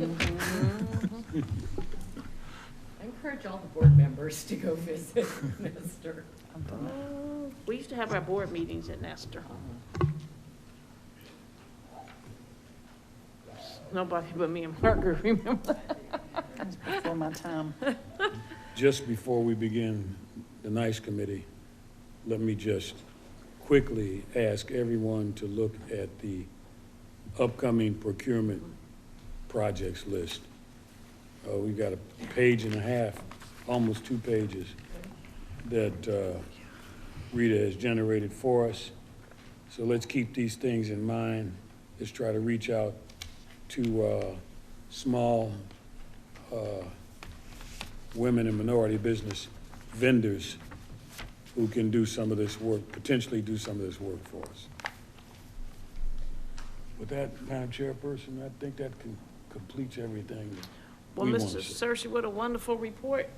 encourage all the board members to go visit Nestor. We used to have our board meetings at Nestor. Nobody but me and Margaret remember. That was before my time. Just before we begin the NICE committee, let me just quickly ask everyone to look at the upcoming procurement projects list. We've got a page and a half, almost 2 pages, that Rita has generated for us. So let's keep these things in mind. Let's try to reach out to small women and minority business vendors who can do some of this work, potentially do some of this work for us. With that, Madam Chairperson, I think that completes everything that Well, we want Mr. to say. Searcy, what a wonderful report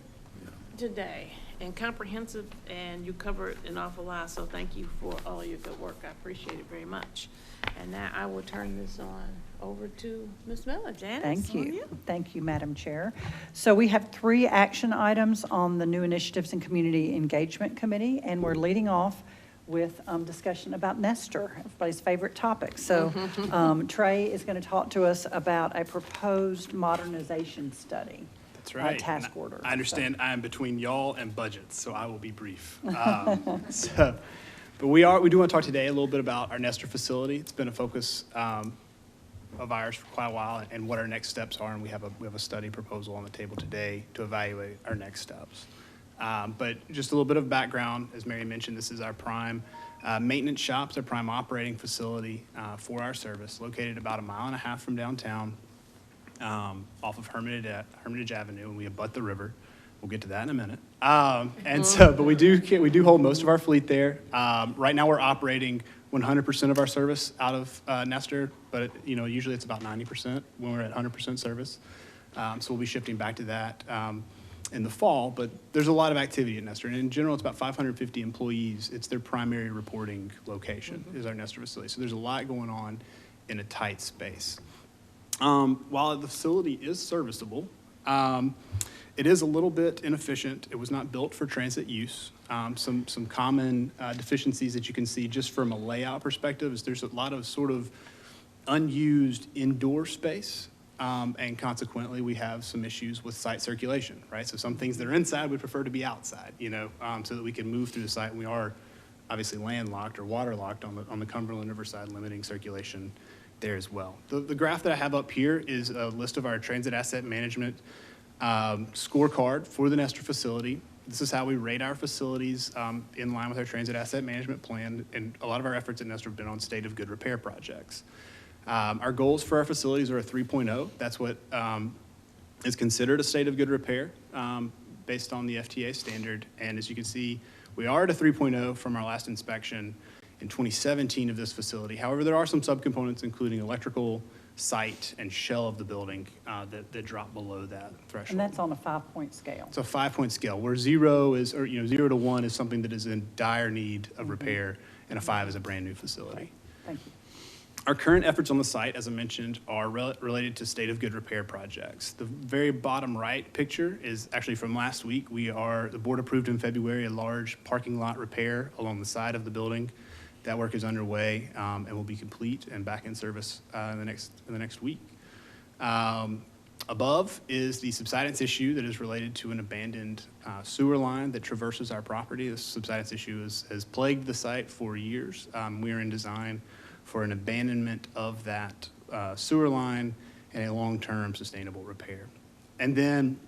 today, and comprehensive, and you covered an awful lot, so thank you for all your good work. I appreciate it very much. And now I will turn this over to Ms. Miller. Janice, Thank on you. Thank you, Madam Chair. So we have 3 action items on the New Initiatives and Community Engagement Committee, and we're leading off with discussion about Nestor, everybody's favorite topic. So Trey is going to talk to us about a proposed modernization study. That's right. Task order. I understand I am between y'all and budgets, so I will be brief. But we do want to talk today a little bit about our Nestor facility. It's been a focus of ours for quite a while, and what our next steps are. And we have a study proposal on the table today to evaluate our next steps. But just a little bit of background, as Mary mentioned, this is our prime maintenance shops, our prime operating facility for our service, located about 1.5 miles from downtown, off of Hermitage Avenue, and we abut the river. We'll get to that in a minute. But we do hold most of our fleet there. Right now, we're operating 100% of our service out of Nestor, but usually it's about 90% when we're at 100% service. So we'll be shifting back to that in the fall. But there's a lot of activity at Nestor, and in general, it's about 550 employees. It's their primary reporting location is our Nestor facility. So there's a lot going on in a tight space. While the facility is serviceable, it is a little bit inefficient. It was not built for transit use. Some common deficiencies that you can see just from a layout perspective is there's a lot of sort of unused indoor space And consequently, we have some issues with site circulation, right? So some things that are inside, we prefer to be outside, so that we can move through the site. We are obviously landlocked or waterlocked on the Cumberland River side, limiting circulation there as well. The graph that I have up here is a list of our transit asset management scorecard for the Nestor facility. This is how we rate our facilities in line with our transit asset management plan, and a lot of our efforts at Nestor have been on state of good repair projects. Our goals for our facilities are a 3.0. That's what is considered a state of good repair based on the FTA standard. And as you can see, we are at a 3.0 from our last inspection in 2017 of this facility. However, there are some subcomponents, including electrical, site, and shell of the building that drop below that threshold. And that's on a 5-point scale. It's a 5-point scale, where 0 to 1 is something that is in dire need of repair, and a 5 is a brand-new facility. Thank you. Our current efforts on the site, as I mentioned, are related to state of good repair projects. The very bottom right picture is actually from last week. The board approved in February a large parking lot repair along the side of the building. That work is underway and will be complete and back in service in the next week. Above is the subsidence issue that is related to an abandoned sewer line that traverses our property. This subsidence issue has plagued the site for years. We are in design for an abandonment of that sewer line and a long-term sustainable repair. And then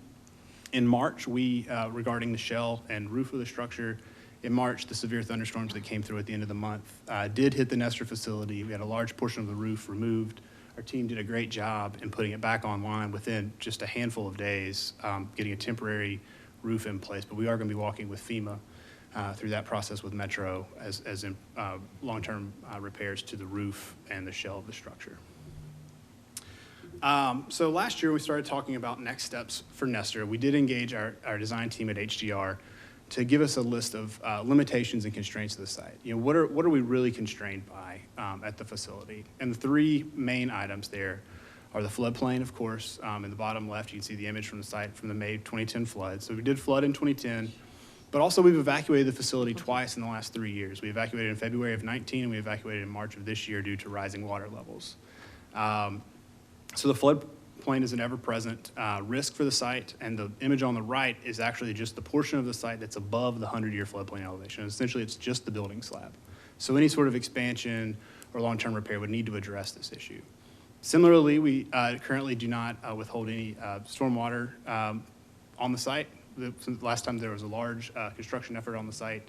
in March, regarding the shell and roof of the structure, in March, the severe thunderstorms that came through at the end of the month did hit the Nestor facility. We had a large portion of the roof removed. Our team did a great job in putting it back online within just a handful of days, getting a temporary roof in place. But we are going to be walking with FEMA through that process with Metro as in long-term repairs to the roof and the shell of the structure. So last year, we started talking about next steps for Nestor. We did engage our design team at HDR to give us a list of limitations and constraints of the site. What are we really constrained by at the facility? And the three main items there are the floodplain, of course. In the bottom left, you can see the image from the site from the May 2010 flood. So we did flood in 2010, but also we've evacuated the facility twice in the last 3 years. We evacuated in February of 19, and we evacuated in March of this year due to rising water levels. So the floodplain is an ever-present risk for the site, and the image on the right is actually just the portion of the site that's above the 100-year floodplain elevation. Essentially, it's just the building slab. So any sort of expansion or long-term repair would need to address this issue. Similarly, we currently do not withhold any stormwater on the site. Since the last time there was a large construction effort on the site,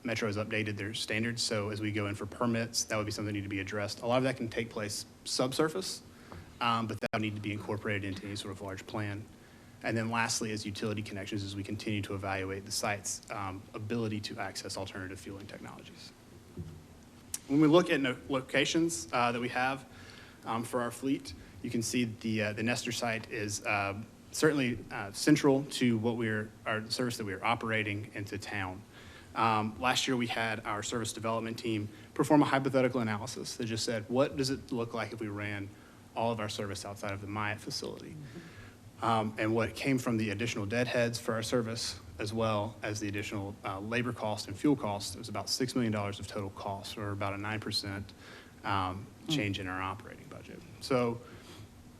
Metro has updated their standards, so as we go in for permits, that would be something that need to be addressed. A lot of that can take place subsurface, but that would need to be incorporated into any sort of large plan. And then lastly is utility connections as we continue to evaluate the site's ability to access alternative fueling technologies. When we look at locations that we have for our fleet, you can see the Nestor site is certainly central to our service that we are operating into town. Last year, we had our service development team perform a hypothetical analysis that just said, what does it look like if we ran all of our service outside of the Myatt facility? And what came from the additional deadheads for our service, as well as the additional labor cost and fuel cost, it was about $6 million of total costs, or about a 9% change in our operating budget. So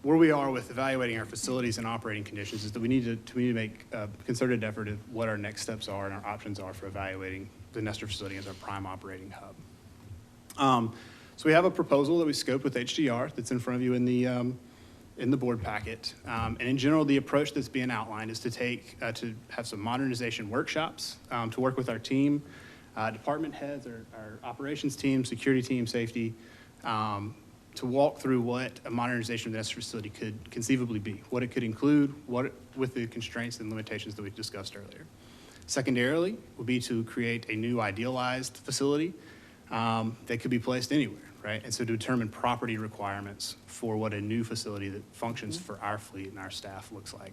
where we are with evaluating our facilities and operating conditions is that we need to make a concerted effort of what our next steps are and our options are for evaluating the Nestor facility as our prime operating hub. So we have a proposal that we scoped with HDR that's in front of you in the board packet. And in general, the approach that's being outlined is to have some modernization workshops to work with our team, department heads, our operations team, security team, safety, to walk through what a modernization of the Nestor facility could conceivably be, what it could include, with the constraints and limitations that we've discussed earlier. Secondarily, would be to create a new idealized facility that could be placed anywhere, right? And so to determine property requirements for what a new facility that functions for our fleet and our staff looks like.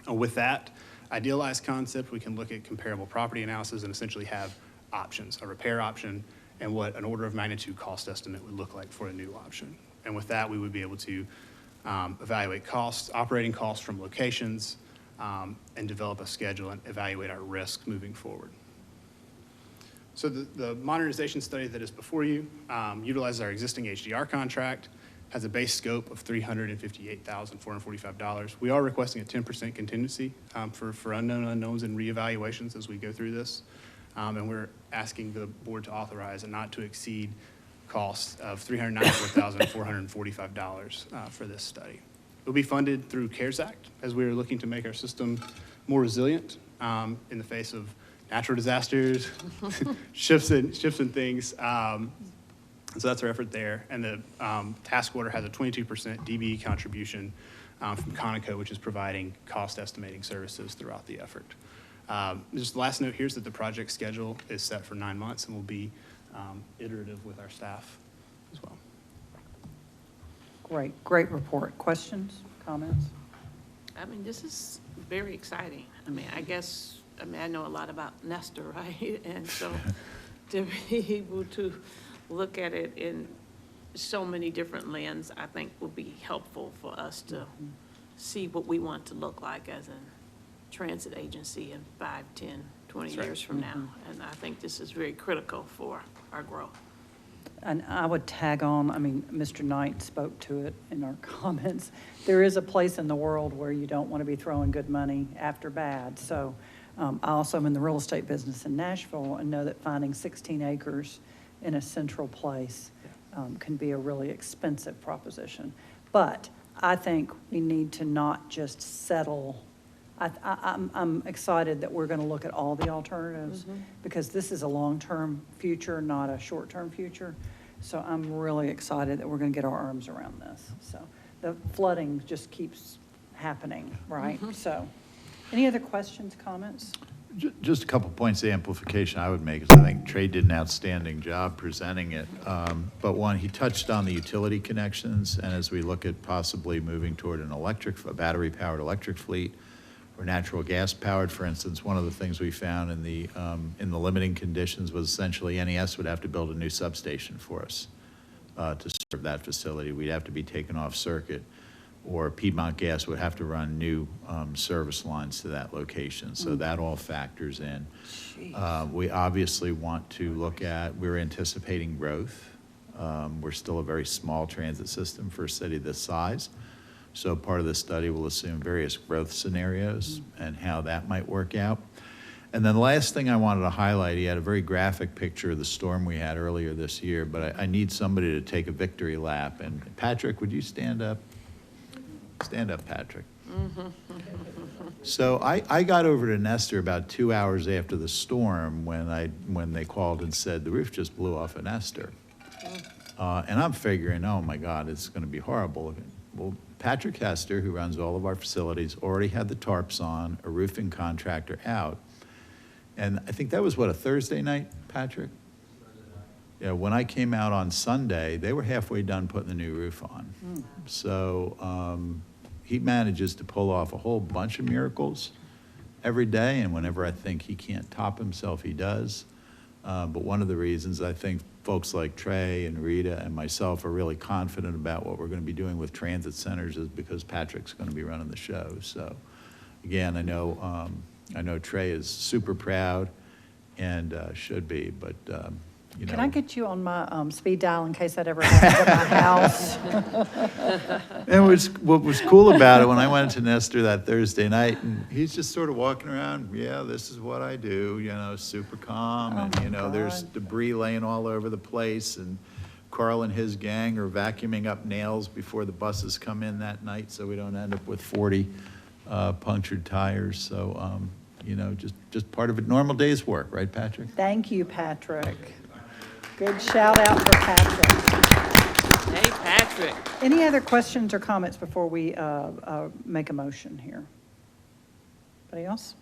With that idealized concept, we can look at comparable property analysis and essentially have options, a repair option, and what an order of magnitude cost estimate would look like for a new option. And with that, we would be able to evaluate costs, operating costs from locations, and develop a schedule and evaluate our risk moving forward. So the modernization study that is before you utilizes our existing HDR contract, has a base scope of $358,445. We are requesting a 10% contingency for unknown unknowns and reevaluations as we go through this. And we're asking the board to authorize a not to exceed cost of $394,445 for this study. It will be funded through CARES Act as we are looking to make our system more resilient in the face of natural disasters, shifts and things. So that's our effort there. And the task order has a 22% DBE contribution from Conoco, which is providing cost estimating services throughout the effort. Just the last note here is that the project schedule is set for 9 months and will be iterative with our staff as well. Great report. Questions, comments? I mean, this is very exciting. I mean, I know a lot about Nestor, right? And so to be able to look at it in so many different lenses, I think will be helpful for us to see what we want to look like as a transit agency in 5, 10, 20 years from now. And I think this is very critical for our growth. And I would tag on, I mean, Mr. Knight spoke to it in our comments. There is a place in the world where you don't want to be throwing good money after bad. So I also am in the real estate business in Nashville and know that finding 16 acres in a central place can be a really expensive proposition. But I think we need to not just settle. I'm excited that we're going to look at all the alternatives because this is a long-term future, not a short-term future. So I'm really excited that we're going to get our arms around this. So the flooding just keeps happening, right? So any other questions, comments? Just a couple points of amplification I would make is I think Trey did an outstanding job presenting it. But one, he touched on the utility connections, and as we look at possibly moving toward a battery-powered electric fleet, or natural gas powered, for instance, one of the things we found in the limiting conditions was essentially NES would have to build a new substation for us to serve that facility. We'd have to be taken off circuit, or Piedmont Gas would have to run new service lines to that location. So that all factors in. We obviously want to look at, we're anticipating growth. We're still a very small transit system for a city this size. So part of the study will assume various growth scenarios and how that might work out. And then the last thing I wanted to highlight, he had a very graphic picture of the storm we had earlier this year, but I need somebody to take a victory lap. And Patrick, would you stand up? Stand up, Patrick. So I got over to Nestor about 2 hours after the storm when they called and said the roof just blew off of Nestor. And I'm figuring, oh my God, it's going to be horrible. Well, Patrick Hester, who runs all of our facilities, already had the tarps on, a roofing contractor out. And I think that was, a Thursday night, Patrick? Yeah, when I came out on Sunday, they were halfway done putting the new roof on. So he manages to pull off a whole bunch of miracles every day, and whenever I think he can't top himself, he does. But one of the reasons I think folks like Trey and Rita and myself are really confident about what we're going to be doing with transit centers is because Patrick's going to be running the show. So again, I know Trey is super proud and should be, but you know. Can I get you on my speed dial in case that ever happens at my house? And what was cool about it when I went to Nestor that Thursday night, and he's just sort of walking around, yeah, this is what I do, super calm, and there's debris laying all over the place, and Carl and his gang are vacuuming up nails before the buses come in that night so we don't end up with 40 punctured tires. So, just part of a normal day's work, right, Patrick? Thank you, Patrick. Good shout out for Patrick. Hey, Patrick. Any other questions or comments before we make a motion here? Anybody else?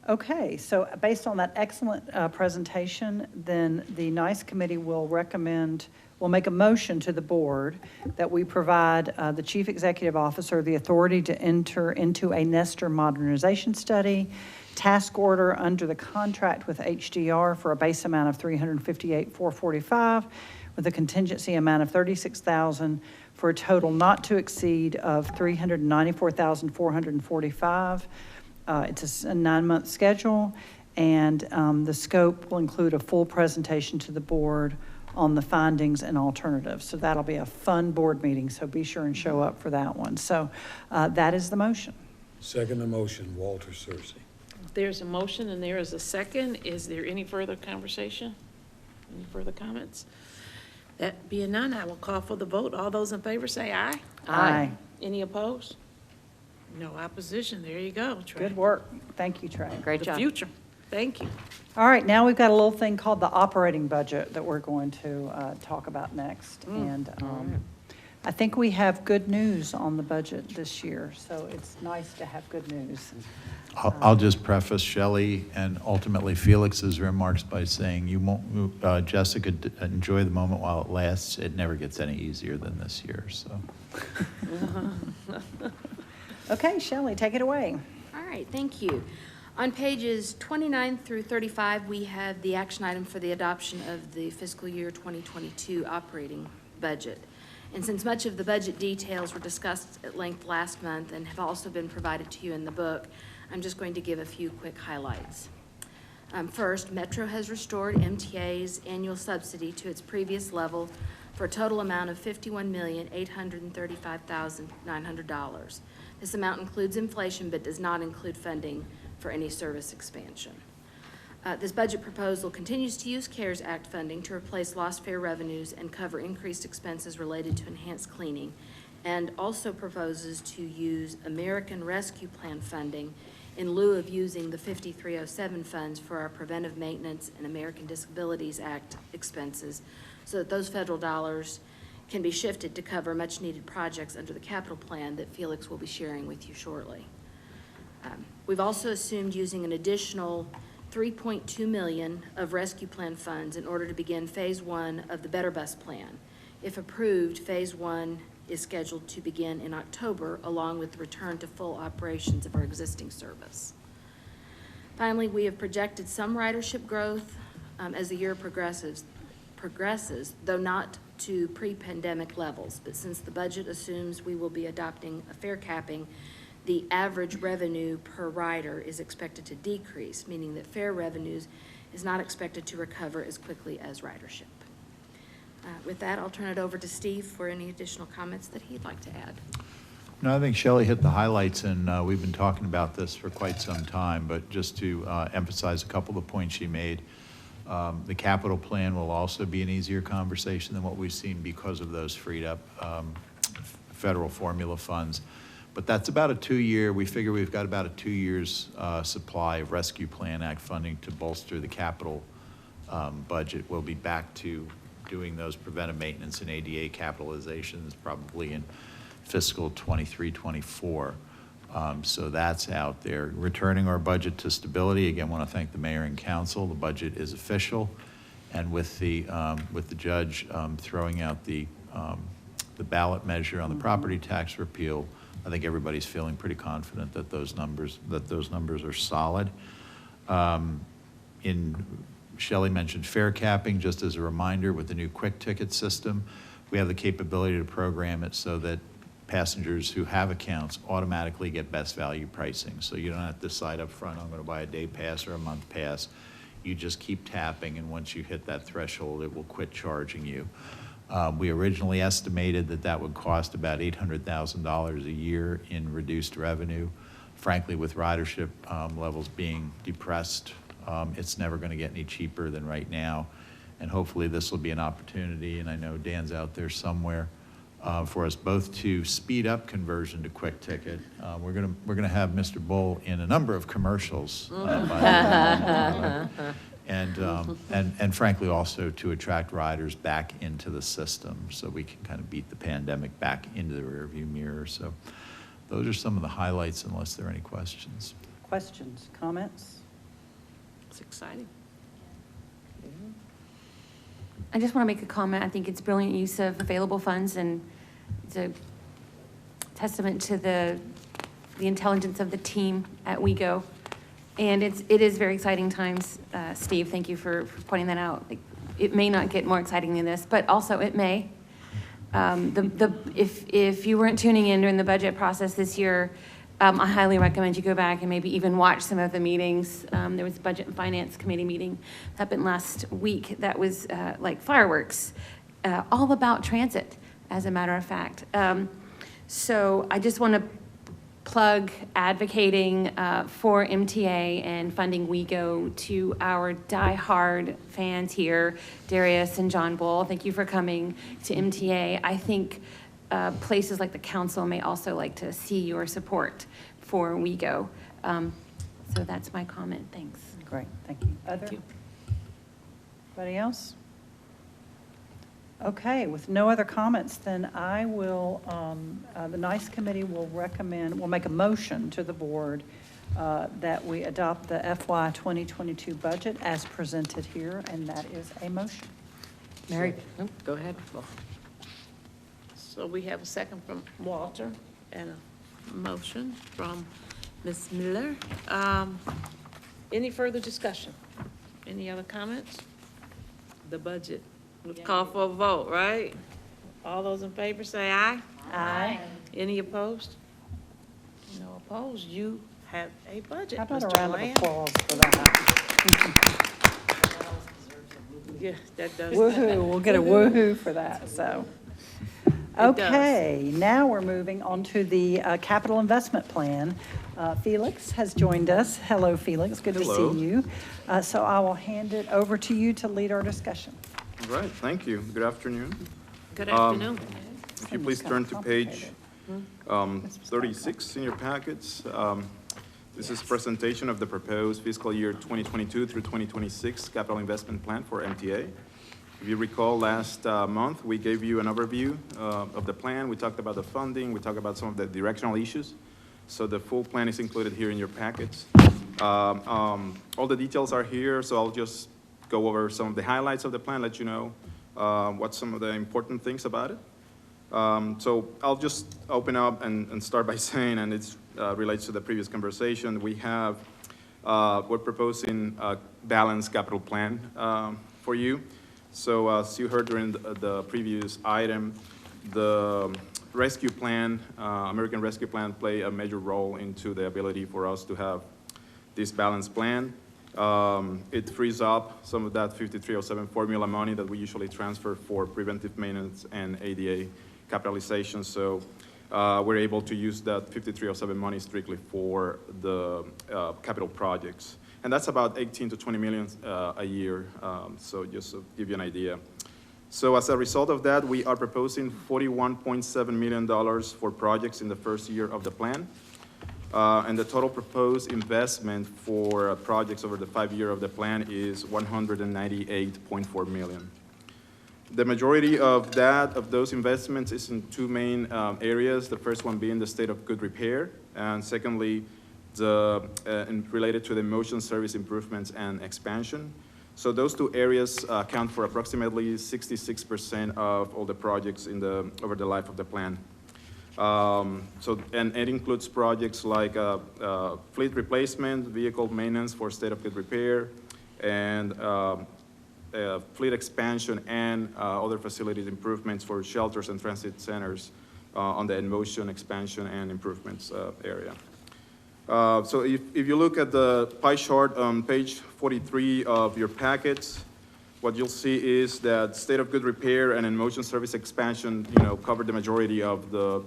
Okay, so based on that excellent presentation, then the NICE committee will make a motion to the board that we provide the chief executive officer the authority to enter into a Nestor modernization study, task order under the contract with HDR for a base amount of $358,445 with a contingency amount of $36,000 for a total not to exceed of $394,445. It's a 9-month schedule, and the scope will include a full presentation to the board on the findings and alternatives. So that'll be a fun board meeting, so be sure and show up for that one. So that is the motion. Second the motion, Walter Searcy. There's a motion and there is a second. Is there any further conversation? Any further comments? That being none, I will call for the vote. All those in favor say aye. Aye. Any opposed? No opposition. There you go, Trey. Good work. Thank you, Trey. Great The job. future. Thank you. All right, now we've got a little thing called the operating budget that we're going to talk about next. And I think we have good news on the budget this year, so it's nice to have good news. I'll just preface Shelley and ultimately Felix's remarks by saying you won't, Jessica, enjoy the moment while it lasts. It never gets any easier than this year, so. Okay, Shelley, take it away. All right, thank you. On pages 29 through 35, we have the action item for the adoption of the fiscal year 2022 operating budget. And since much of the budget details were discussed at length last month and have also been provided to you in the book, I'm just going to give a few quick highlights. First, Metro has restored MTA's annual subsidy to its previous level for a total amount of $51,835,900. This amount includes inflation but does not include funding for any service expansion. This budget proposal continues to use CARES Act funding to replace lost fare revenues and cover increased expenses related to enhanced cleaning, and also proposes to use American Rescue Plan funding in lieu of using the 5307 funds for our preventive maintenance and American Disabilities Act expenses, so that those federal dollars can be shifted to cover much-needed projects under the capital plan that Felix will be sharing with you shortly. We've also assumed using an additional $3.2 million of rescue plan funds in order to begin phase 1 of the Better Bus Plan. If approved, phase 1 is scheduled to begin in October, along with the return to full operations of our existing service. Finally, we have projected some ridership growth as the year progresses, though not to pre-pandemic levels. But since the budget assumes we will be adopting a fare capping, the average revenue per rider is expected to decrease, meaning that fare revenues is not expected to recover as quickly as ridership. With that, I'll turn it over to Steve for any additional comments that he'd like to add. No, I think Shelley hit the highlights, and we've been talking about this for quite some time, but just to emphasize a couple of the points she made, the capital plan will also be an easier conversation than what we've seen because of those freed up federal formula funds. But that's about a 2-year, we figure we've got about a 2 years supply of Rescue Plan Act funding to bolster the capital budget. We'll be back to doing those preventive maintenance and ADA capitalizations probably in fiscal 23-24. So that's out there. Returning our budget to stability. Again, want to thank the mayor and council. The budget is official. And with the judge throwing out the ballot measure on the property tax repeal, I think everybody's feeling pretty confident that those numbers are solid. Shelley mentioned fare capping. Just as a reminder, with the new quick ticket system, we have the capability to program it so that passengers who have accounts automatically get best value pricing. So you don't have to decide up front, I'm going to buy a day pass or a month pass. You just keep tapping, and once you hit that threshold, it will quit charging you. We originally estimated that that would cost about $800,000 a year in reduced revenue. Frankly, with ridership levels being depressed, it's never going to get any cheaper than right now. And hopefully this will be an opportunity, and I know Dan's out there somewhere, for us both to speed up conversion to quick ticket. We're gonna have Mr. Bull in a number of commercials, and frankly also to attract riders back into the system so we can kind of beat the pandemic back into the rearview mirror. So those are some of the highlights, unless there are any questions. Questions, comments? It's exciting. I just want to make a comment. I think it's brilliant use of available funds, and it's a testament to the intelligence of the team at WeGo. And it is very exciting times. Steve, thank you for pointing that out. Like, it may not get more exciting than this, but also it may. If you weren't tuning in during the budget process this year, I highly recommend you go back and maybe even watch some of the meetings. There was a Budget and Finance Committee meeting that happened last week that was like fireworks, all about transit, as a matter of fact. So I just want to plug advocating for MTA and funding WeGo to our diehard fans here, Darius and John Bull. Thank you for coming to MTA. I think places like the council may also like to see your support for WeGo. So that's my comment. Thanks. Great, thank you. Other? Anybody else? Okay, with no other comments, then I will, the NICE committee will make a motion to the board that we adopt the FY 2022 budget as presented here, and that is a motion. Mary, go ahead. So we have a second from Walter and a motion from Ms. Miller. Any further discussion? Any other comments? The budget. Let's call for a vote, right? All those in favor say aye. Aye. Any opposed? No opposed. You have a budget, How about Mr. a round Lamb. of applause for that? Yeah, that does. Woohoo, we'll get a woohoo for that, so. Okay, now we're moving on to the capital investment plan. Felix has joined us. Hello, Felix, good to see you. So I will hand it over to you to lead our discussion. All right, thank you. Good afternoon. Good afternoon. If you please turn to page 36 in your packets. This is presentation of the proposed fiscal year 2022 through 2026 capital investment plan for MTA. If you recall, last month, we gave you an overview of the plan. We talked about the funding. We talked about some of the directional issues. So the full plan is included here in your packets. All the details are here, so I'll just go over some of the highlights of the plan, let you know what some of the important things about it. So I'll just open up and start by saying, and it relates to the previous conversation, we're proposing a balanced capital plan for you. So as you heard during the previous item, the rescue plan, American Rescue Plan, play a major role into the ability for us to have this balanced plan. It frees up some of that 5307 formula money that we usually transfer for preventive maintenance and ADA capitalization. So we're able to use that 5307 money strictly for the capital projects. And that's about 18 to 20 million a year, so just to give you an idea. So as a result of that, we are proposing $41.7 million for projects in the first year of the plan. And the total proposed investment for projects over the 5 year of the plan is $198.4 million. The majority of those investments is in two main areas. The first one being the state of good repair, and secondly, related to the motion service improvements and expansion. So those two areas account for approximately 66% of all the projects over the life of the plan. And it includes projects like fleet replacement, vehicle maintenance for state of good repair, and fleet expansion and other facilities improvements for shelters and transit centers on the in-motion expansion and improvements area. So if you look at the pie chart on page 43 of your packets, what you'll see is that state of good repair and in-motion service expansion, cover the majority of the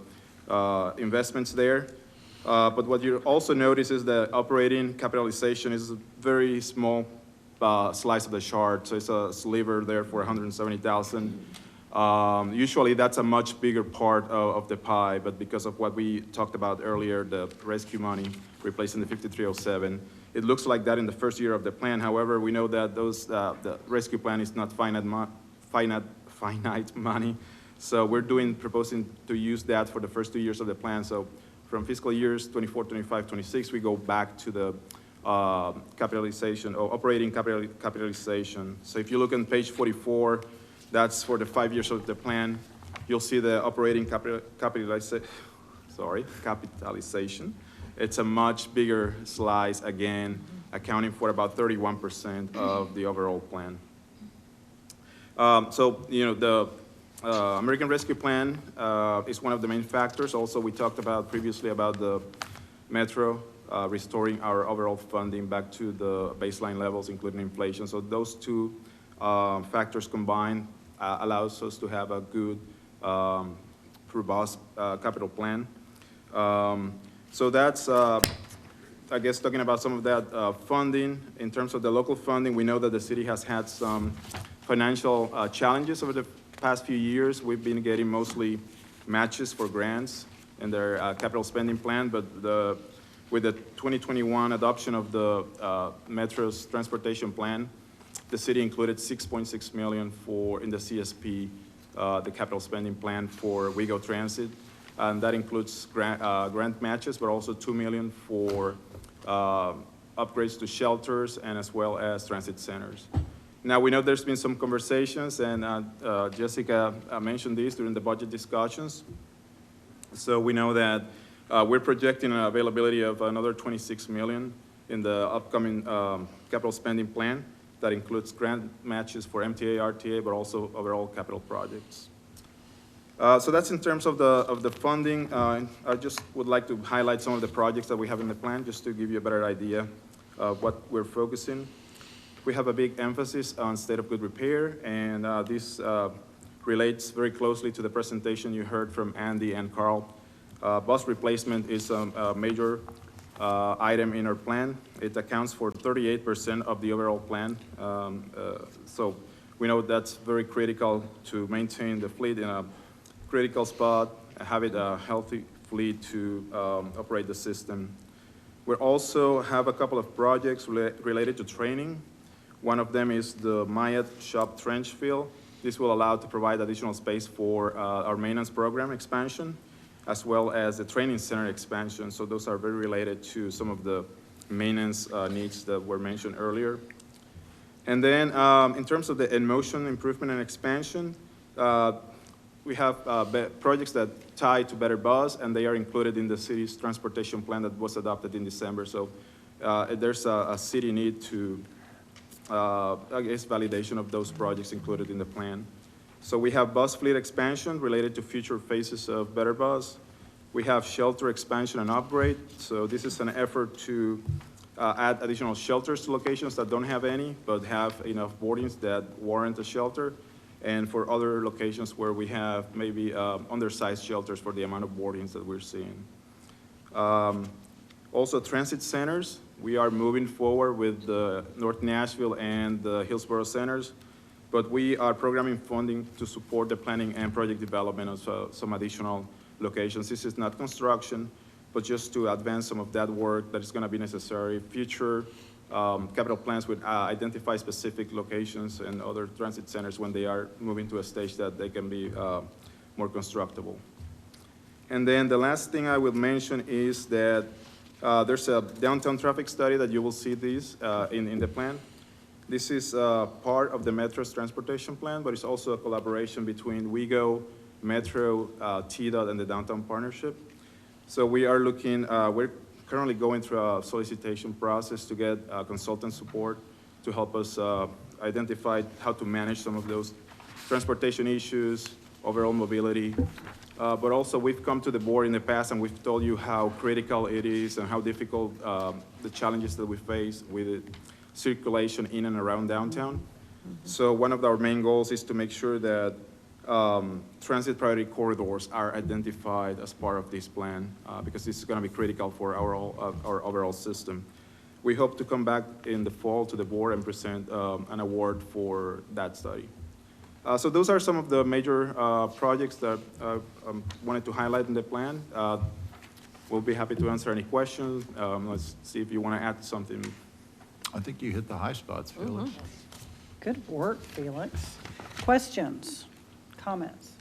investments there. But what you also notice is that operating capitalization is a very small slice of the chart. So it's a sliver there for $170,000. Usually that's a much bigger part of the pie, but because of what we talked about earlier, the rescue money replacing the 5307, it looks like that in the first year of the plan. However, we know that the rescue plan is not finite money. So we're proposing to use that for the first 2 years of the plan. So from fiscal years 24, 25, 26, we go back to the capitalization or operating capitalization. So if you look on page 44, that's for the 5 years of the plan. You'll see the operating capitalization. It's a much bigger slice, again, accounting for about 31% of the overall plan. The American Rescue Plan is one of the main factors. Also, we talked about previously about the Metro, restoring our overall funding back to the baseline levels, including inflation. So those two factors combined allows us to have a good, robust capital plan. So that's, I guess, talking about some of that funding. In terms of the local funding, we know that the city has had some financial challenges over the past few years. We've been getting mostly matches for grants in their capital spending plan, but with the 2021 adoption of the Metro's transportation plan, the city included $6.6 million in the CSP, the capital spending plan for WeGo Transit. And that includes grant matches, but also $2 million for upgrades to shelters and as well as transit centers. Now, we know there's been some conversations, and Jessica mentioned this during the budget discussions. So we know that we're projecting an availability of another $26 million in the upcoming capital spending plan. That includes grant matches for MTA, RTA, but also overall capital projects. So that's in terms of the funding. I just would like to highlight some of the projects that we have in the plan, just to give you a better idea of what we're focusing. We have a big emphasis on state of good repair, and this relates very closely to the presentation you heard from Andy and Carl. Bus replacement is a major item in our plan. It accounts for 38% of the overall plan. So we know that's very critical to maintain the fleet in a critical spot, having a healthy fleet to operate the system. We also have a couple of projects related to training. One of them is the Myatt Shop Trench Fill. This will allow to provide additional space for our maintenance program expansion, as well as the training center expansion. So those are very related to some of the maintenance needs that were mentioned earlier. And then in terms of the in-motion improvement and expansion, we have projects that tie to Better Bus, and they are included in the city's transportation plan that was adopted in December. So there's a city need to, I guess, validation of those projects included in the plan. So we have bus fleet expansion related to future phases of Better Bus. We have shelter expansion and upgrade. So this is an effort to add additional shelters to locations that don't have any, but have enough boardings that warrant a shelter, and for other locations where we have maybe undersized shelters for the amount of boardings that we're seeing. Also, transit centers. We are moving forward with the North Nashville and the Hillsborough centers, but we are programming funding to support the planning and project development of some additional locations. This is not construction, but just to advance some of that work that is going to be necessary. Future capital plans would identify specific locations and other transit centers when they are moving to a stage that they can be more constructible. And then the last thing I will mention is that there's a downtown traffic study that you will see these in the plan. This is part of the Metro's transportation plan, but it's also a collaboration between WeGo, Metro, TDOT, and the Downtown Partnership. So we are looking, we're currently going through a solicitation process to get consultant support to help us identify how to manage some of those transportation issues, overall mobility. But also we've come to the board in the past and we've told you how critical it is and how difficult the challenges that we face with circulation in and around downtown. Mm-hmm. So one of our main goals is to make sure that transit priority corridors are identified as part of this plan because this is going to be critical for our overall system. We hope to come back in the fall to the board and present an award for that study. So those are some of the major projects that I wanted to highlight in the plan. We'll be happy to answer any questions. Let's see if you want to add something. I think you hit the high spots, Felix. Mm-hmm. Good work, Felix. Questions, comments?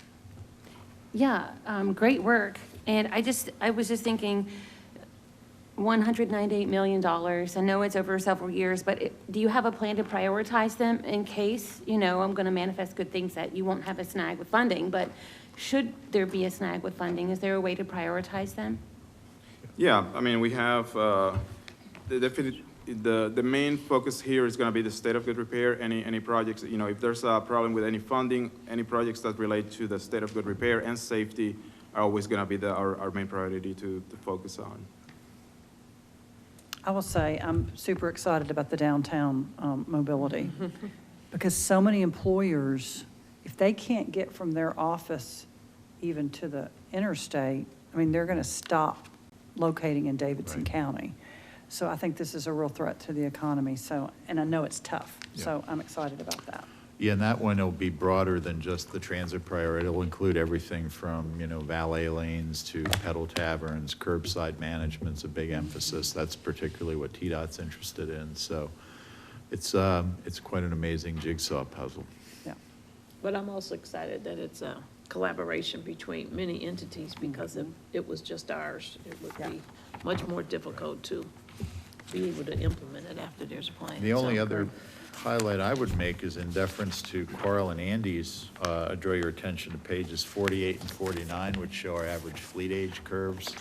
Yeah, great work. And I was just thinking, $198 million, I know it's over several years, but do you have a plan to prioritize them in case, I'm going to manifest good things that you won't have a snag with funding, but should there be a snag with funding, is there a way to prioritize them? Yeah, I mean, we have the main focus here is going to be the state of good repair. Any projects, if there's a problem with any funding, any projects that relate to the state of good repair and safety are always going to be our main priority to focus on. I will say, I'm super excited about the downtown mobility, because so many employers, if they can't get from their office even to the interstate, I mean, they're going to stop locating in Davidson County. So I think this is a real threat to the economy, so, and I know it's tough, so I'm excited about that. Yeah, and that one will be broader than just the transit priority. It'll include everything from, valet lanes to pedal taverns, curbside management's a big emphasis. That's particularly what TDOT's interested in. So it's quite an amazing jigsaw puzzle. Yeah. But I'm also excited that it's a collaboration between many entities, because if it was just ours, it would be much more difficult to be able to implement it after there's a plan. The only So, other highlight I would make is in deference to Carl and Andy's, I draw your attention to pages 48 and 49, which show our average fleet age curves.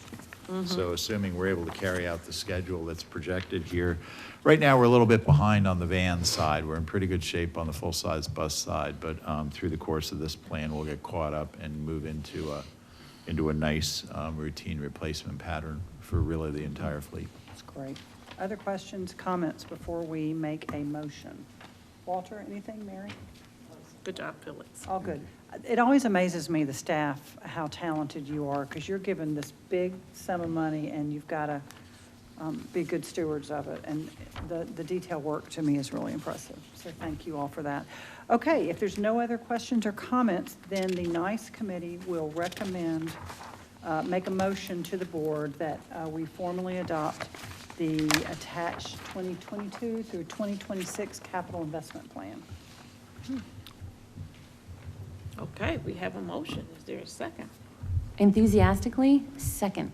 So assuming we're able to carry out the schedule that's projected here, right now we're a little bit behind on the van side. We're in pretty good shape on the full-size bus side, but through the course of this plan, we'll get caught up and move into a nice routine replacement pattern for really the entire fleet. That's great. Other questions, comments before we make a motion? Walter, anything, Mary? Good job, Felix. All good. It always amazes me, the staff, how talented you are, because you're given this big sum of money and you've got to be good stewards of it. And the detail work to me is really impressive. So thank you all for that. Okay, if there's no other questions or comments, then the NICE committee will recommend, make a motion to the board that we formally adopt the attached 2022 through 2026 capital investment plan. Okay, we have a motion. Is there a second? Enthusiastically, second.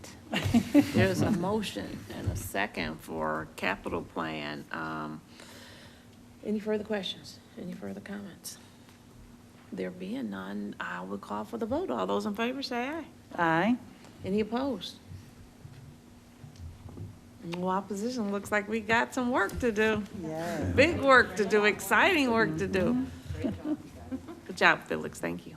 There's a motion and a second for capital plan. Any further questions? Any further comments? There being none, I will call for the vote. All those in favor say aye. Aye. Any opposed? No opposition. Looks like we got some work to do. Yeah. Big work to do, exciting work to do. Good job, Felix. Thank you.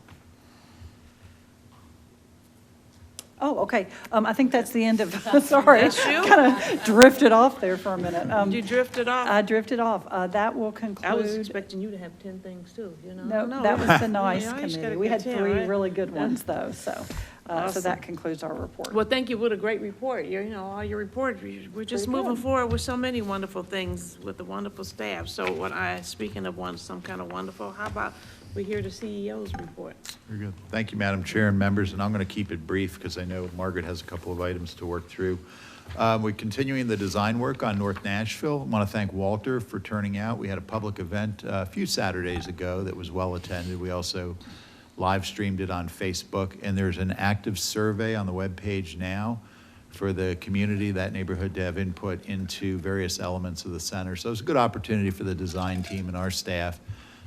Oh, okay. I think that's the end of, sorry. That's you? Kind of drifted off there for a minute. You drifted off? I drifted off. That will I was conclude. expecting you to have 10 things too, you know? No, that was the NICE Yeah, you just committee. gotta We get had 10, three right? really good ones, though, so Awesome. that concludes our report. Well, thank you. What a great report. All your reports. We're just Pretty moving good. forward with so many wonderful things with the wonderful staff. So speaking of some kind of wonderful, how about we hear the CEO's report? Very good. Thank you, Madam Chair and members, and I'm going to keep it brief because I know Margaret has a couple of items to work through. We're continuing the design work on North Nashville. I want to thank Walter for turning out. We had a public event a few Saturdays ago that was well attended. We also live streamed it on Facebook, and there's an active survey on the webpage now for the community, that neighborhood, to have input into various elements of the center. So it's a good opportunity for the design team and our staff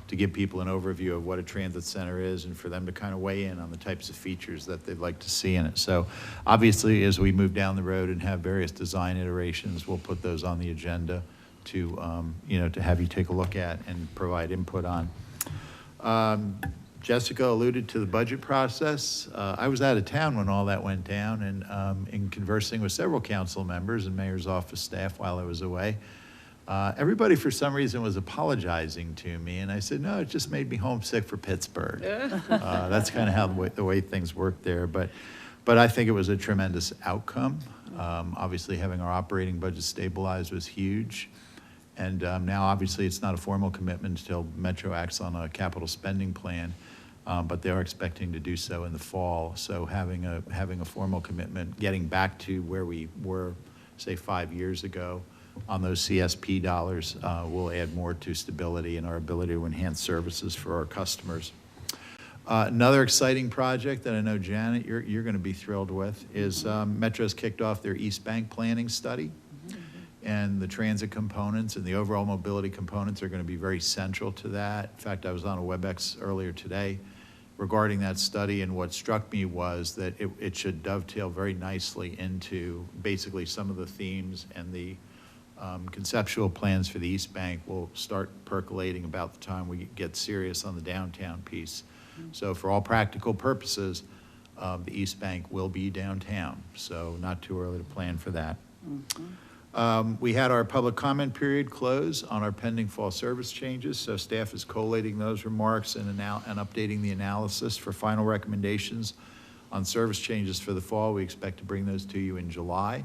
to give people an overview of what a transit center is and for them to kind of weigh in on the types of features that they'd like to see in it. So obviously, as we move down the road and have various design iterations, we'll put those on the agenda to, to have you take a look at and provide input on. Jessica alluded to the budget process. I was out of town when all that went down, and in conversing with several council members and mayor's office staff while I was away, everybody for some reason was apologizing to me, and I said, no, it just made me homesick for Pittsburgh. That's kind of how the way things work there, but I think it was a tremendous outcome. Obviously, having our operating budget stabilized was huge. And now, obviously, it's not a formal commitment until Metro acts on a capital spending plan, but they are expecting to do so in the fall. So having a formal commitment, getting back to where we were, say, 5 years ago on those CSP dollars will add more to stability and our ability to enhance services for our customers. Another exciting project that I know, Janet, you're going to be thrilled with is Metro's kicked off their East Bank planning study. And the transit components and the overall mobility components are going to be very central to that. In fact, I was on a WebEx earlier today regarding that study, and what struck me was that it should dovetail very nicely into basically some of the themes, and the conceptual plans for the East Bank will start percolating about the time we get serious on the downtown piece. So for all practical purposes, the East Bank will be downtown, so not too early to plan for that. We had our public comment period close on our pending fall service changes, so staff is collating those remarks and updating the analysis for final recommendations on service changes for the fall. We expect to bring those to you in July.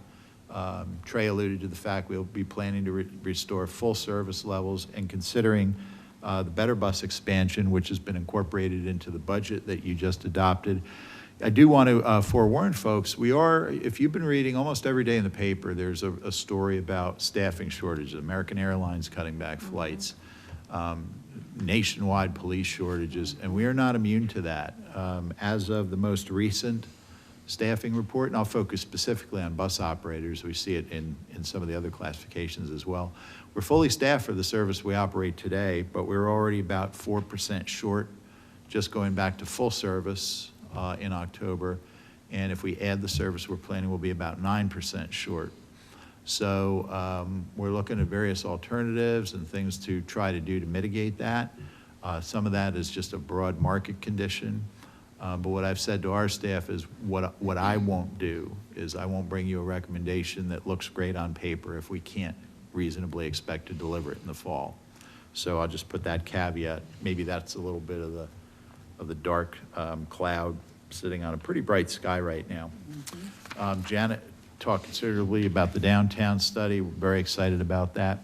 Trey alluded to the fact we'll be planning to restore full service levels and considering the Better Bus expansion, which has been incorporated into the budget that you just adopted. I do want to forewarn folks, if you've been reading almost every day in the paper, there's a story about staffing shortages, American Airlines cutting back flights, nationwide police shortages, and we are not immune to that. As of the most recent staffing report, and I'll focus specifically on bus operators, we see it in some of the other classifications as well. We're fully staffed for the service we operate today, but we're already about 4% short, just going back to full service in October, and if we add the service we're planning, we'll be about 9% short. So we're looking at various alternatives and things to try to do to mitigate that. Some of that is just a broad market condition, but what I've said to our staff is what I won't do is I won't bring you a recommendation that looks great on paper if we can't reasonably expect to deliver it in the fall. So I'll just put that caveat. Maybe that's a little bit of the dark cloud sitting on a pretty bright sky right now. Janet talked considerably about the downtown study. We're very excited about that.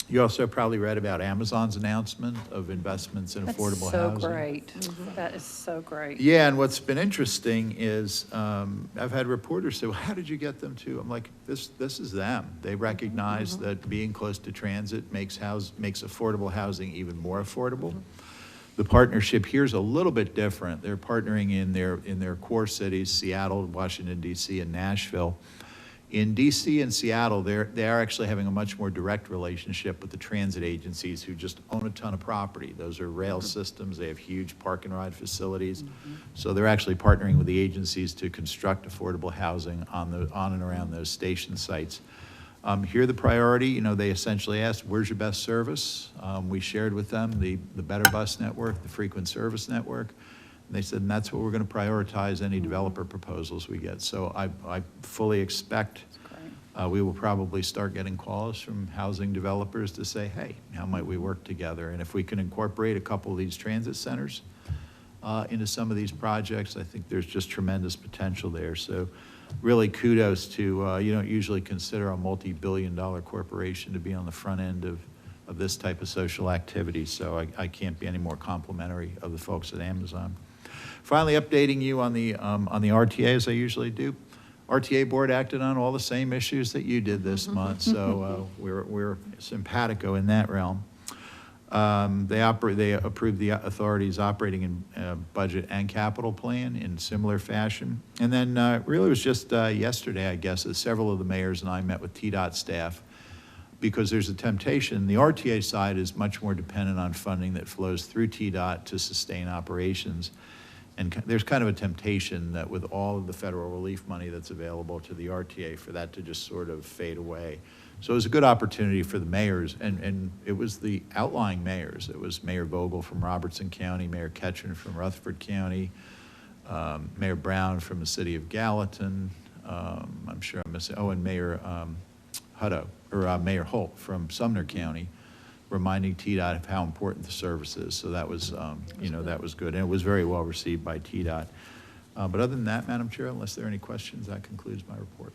You also probably read about Amazon's announcement of investments in affordable housing. That's so great. That is so great. Yeah, and what's been interesting is I've had reporters say, well, how did you get them to? I'm like, this is them. They recognize that being close to transit makes affordable housing even more affordable. The partnership here is a little bit different. They're partnering in their core cities, Seattle, Washington, D.C., and Nashville. In D.C. and Seattle, they are actually having a much more direct relationship with the transit agencies who just own a ton of property. Those are rail systems. They have huge park and ride facilities. So they're actually partnering with the agencies to construct affordable housing on and around those station sites. Here the priority, they essentially asked, where's your best service? We shared with them the Better Bus network, the frequent service network. And they said, and that's what we're going to prioritize any developer proposals we get. So I fully expect we will probably start getting calls from housing developers to say, hey, how might we work together? And if we can incorporate a couple of these transit centers into some of these projects, I think there's just tremendous potential there. So really kudos to, you don't usually consider a multi-billion-dollar corporation to be on the front end of this type of social activity, so I can't be any more complimentary of the folks at Amazon. Finally, updating you on the RTA, as I usually do. RTA board acted on all the same issues that you did this month, so we're simpatico in that realm. They approved the authority's operating and budget and capital plan in similar fashion. And then really it was just yesterday, I guess, that several of the mayors and I met with TDOT staff because there's a temptation. The RTA side is much more dependent on funding that flows through TDOT to sustain operations. And there's kind of a temptation that with all of the federal relief money that's available to the RTA for that to just sort of fade away. So it was a good opportunity for the mayors, and it was the outlying mayors. It was Mayor Vogel from Robertson County, Mayor Ketchum from Rutherford County, Mayor Brown from the city of Gallatin, I'm sure I'm missing, and Mayor Mayor Holt from Sumner County, reminding TDOT of how important the service is. So that was, that was good, and it was very well received by TDOT. But other than that, Madam Chair, unless there are any questions, that concludes my report.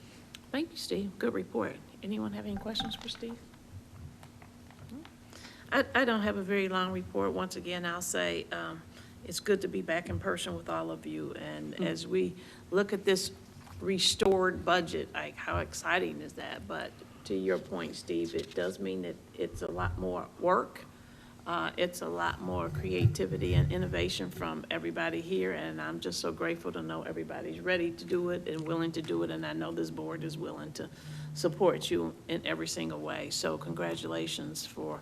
Thank you, Steve. Good report. Anyone have any questions for Steve? I don't have a very long report. Once again, I'll say it's good to be back in person with all of you. And as we look at this restored budget, like how exciting is that? But to your point, Steve, it does mean that it's a lot more work. It's a lot more creativity and innovation from everybody here, and I'm just so grateful to know everybody's ready to do it and willing to do it, and I know this board is willing to support you in every single way. So congratulations for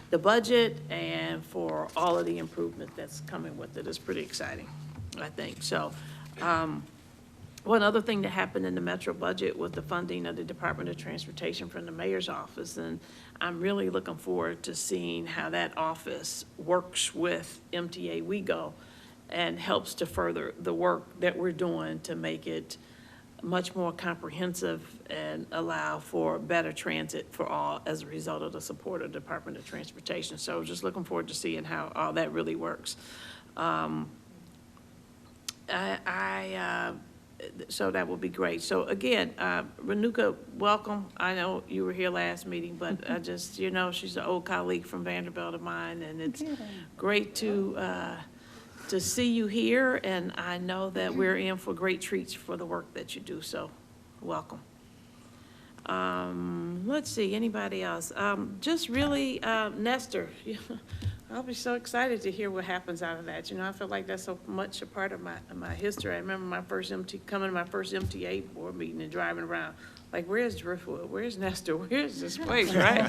the budget and for all of the improvement that's coming with it. It's pretty exciting, I think. So one other thing that happened in the Metro budget was the funding of the Department of Transportation from the mayor's office, and I'm really looking forward to seeing how that office works with MTA WeGo and helps to further the work that we're doing to make it much more comprehensive and allow for better transit for all as a result of the support of the Department of Transportation. So just looking forward to seeing how all that really works. So that will be great. So again, Renuka, welcome. I know you were here last meeting, but I just, you know, she's an old colleague from Vanderbilt of mine, and it's great to see you here, and I know that we're in for great treats for the work that you do, so welcome. Let's see, anybody else? Just really, Nestor, I'll be so excited to hear what happens out of that. You know, I feel like that's so much a part of my history. I remember coming to my first MTA board meeting and driving around, like, where's Driftwood? Where's Nestor? Where's this place, right?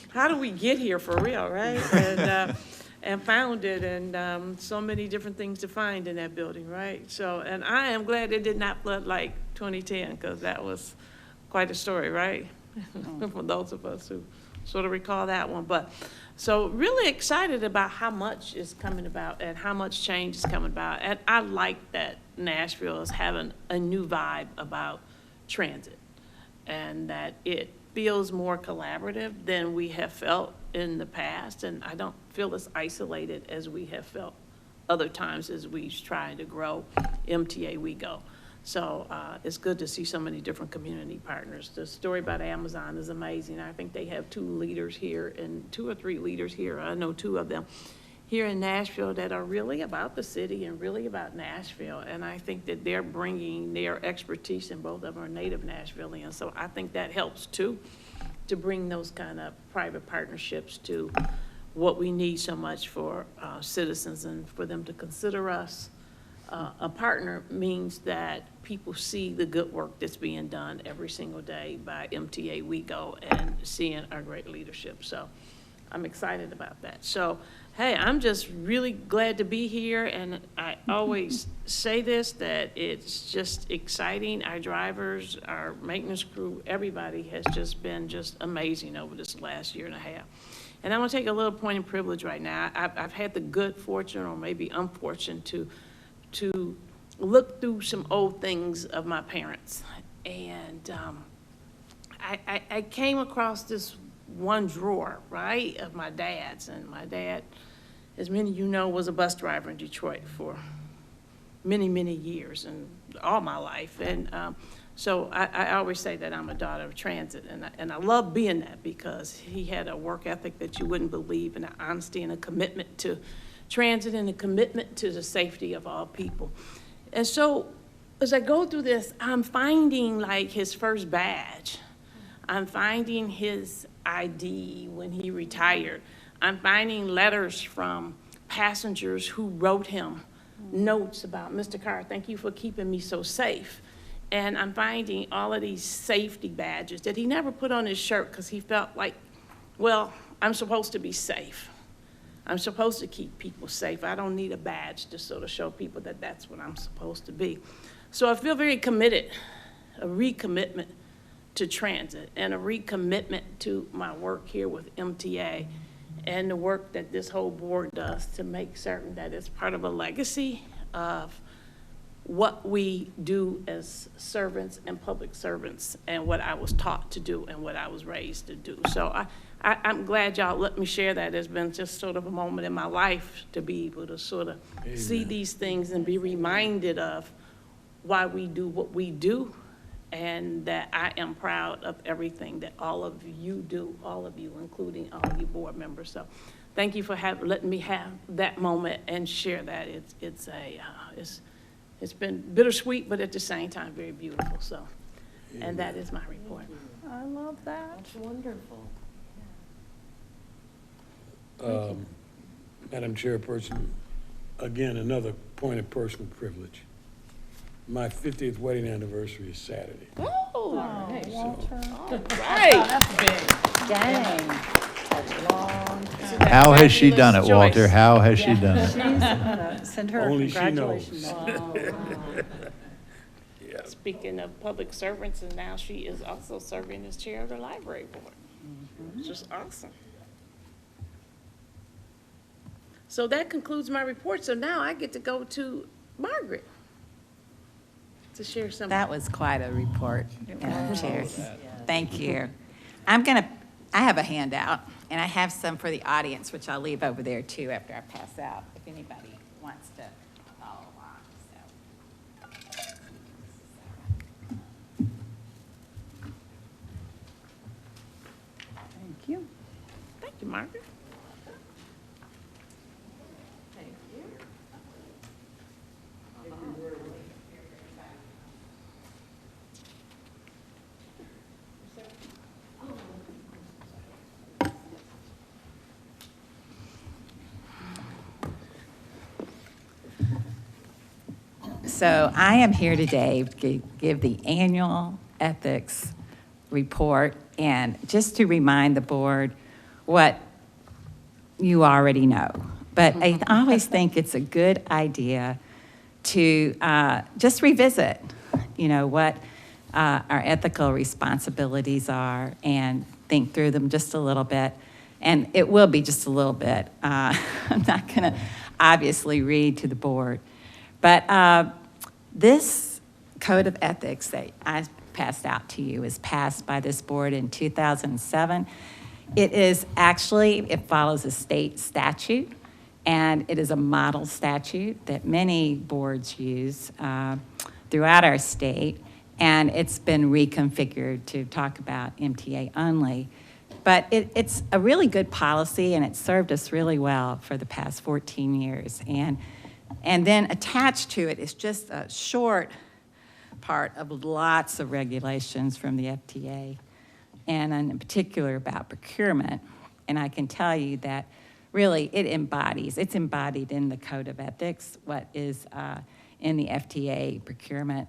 How do we get here for real, right? And found it, and so many different things to find in that building, right? So, and I am glad it did not flood like 2010, because that was quite a story, right? For those of us who sort of recall that one. But so really excited about how much is coming about and how much change is coming about. And I like that Nashville is having a new vibe about transit, and that it feels more collaborative than we have felt in the past, and I don't feel as isolated as we have felt other times as we've tried to grow MTA We Go. So it's good to see so many different community partners. The story about Amazon is amazing. I think they have two or three leaders here. I know two of them here in Nashville that are really about the city and really about Nashville. And I think that they're bringing their expertise, and both of them are native Nashvillians. So I think that helps too, to bring those kind of private partnerships to what we need so much for citizens, and for them to consider us a partner means that people see the good work that's being done every single day by MTA We Go and seeing our great leadership. So I'm excited about that. So, hey, I'm just really glad to be here, and I always say this, that it's just exciting. Our drivers, our maintenance crew, everybody has just been just amazing over this last year and a half. And I'm gonna take a little point of privilege right now. I've had the good fortune, or maybe unfortunate, to look through some old things of my parents. And I came across this one drawer, right, of my dad's. And my dad, as many of you know, was a bus driver in Detroit for many, many years, and all my life. And so I always say that I'm a daughter of transit, and I love being that, because he had a work ethic that you wouldn't believe, and an honesty and a commitment to transit, and a commitment to the safety of all people. And so as I go through this, I'm finding like his first badge. I'm finding his ID when he retired. I'm finding letters from passengers who wrote him notes about, Mr. Carr, thank you for keeping me so safe. And I'm finding all of these safety badges that he never put on his shirt, because he felt like, well, I'm supposed to be safe. I'm supposed to keep people safe. I don't need a badge to sort of show people that that's what I'm supposed to be. So I feel very committed, a recommitment to transit, and a recommitment to my work here with MTA, and the work that this whole board does to make certain that it's part of a legacy of what we do as servants and public servants, and what I was taught to do and what I was raised to do. So I'm glad y'all let me share that. It's been just sort of a moment in my life to be able to sort of see these things and be reminded of why we do what we do, and that I am proud of everything that all of you do, all of you, including all of you board members. So thank you for letting me have that moment and share that. It's been bittersweet, but at the same time, very beautiful. So, and that is my report. I love that. That's wonderful. Madam Chairperson, again, another point of personal privilege. My 50th wedding anniversary is Saturday. Oh, Walter. all right. That's big. Dang. That's a long time. How has she done it, Choice. Walter? How has she done it? She's gonna send her a Only she congratulations. knows. Yeah. Speaking of public servants, and now she is also serving as chair of the library board, which is awesome. So that concludes my report. So now I get to go to Margaret. to share some. That was quite a report, Madam was. Chair. Thank you. I have a handout, and I have some for the audience, which I'll leave over there too after I pass out, if anybody wants to follow along, so. Thank you. Thank you, Margaret. So I am here today to give the annual ethics report and just to remind the board what you already know. But I always think it's a good idea to just revisit, what our ethical responsibilities are and think through them just a little bit. And it will be just a little bit. I'm not going to obviously read to the board. But this code of ethics that I passed out to you is passed by this board in 2007. It follows a state statute, and it is a model statute that many boards use throughout our state, and it's been reconfigured to talk about MTA only. But it's a really good policy, and it's served us really well for the past 14 years. And then attached to it is just a short part of lots of regulations from the FTA, and in particular about procurement. And I can tell you that really it's embodied in the Code of Ethics, what is in the FTA procurement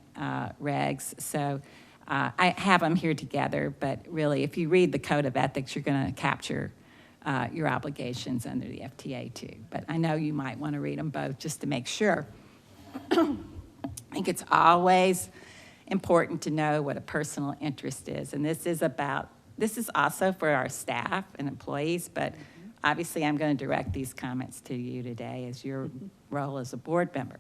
regs. So I have them here together, but really if you read the Code of Ethics, you're going to capture your obligations under the FTA too. But I know you might want to read them both just to make sure. I think it's always important to know what a personal interest is. And this is also for our staff and employees, but obviously I'm going to direct these comments to you today as your role as a board member.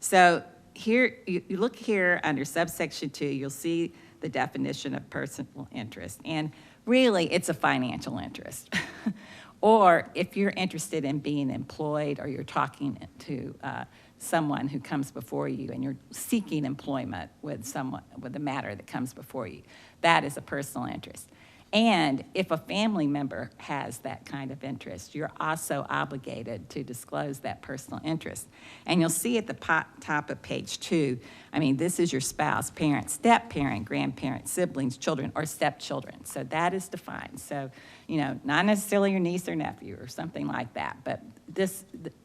So here, you look here under subsection 2, you'll see the definition of personal interest. And really, it's a financial interest. Or if you're interested in being employed or you're talking to someone who comes before you and you're seeking employment with a matter that comes before you, that is a personal interest. And if a family member has that kind of interest, you're also obligated to disclose that personal interest. And you'll see at the top of page 2, this is your spouse, parent, step-parent, grandparent, siblings, children, or stepchildren. So that is defined. So, not necessarily your niece or nephew or something like that, but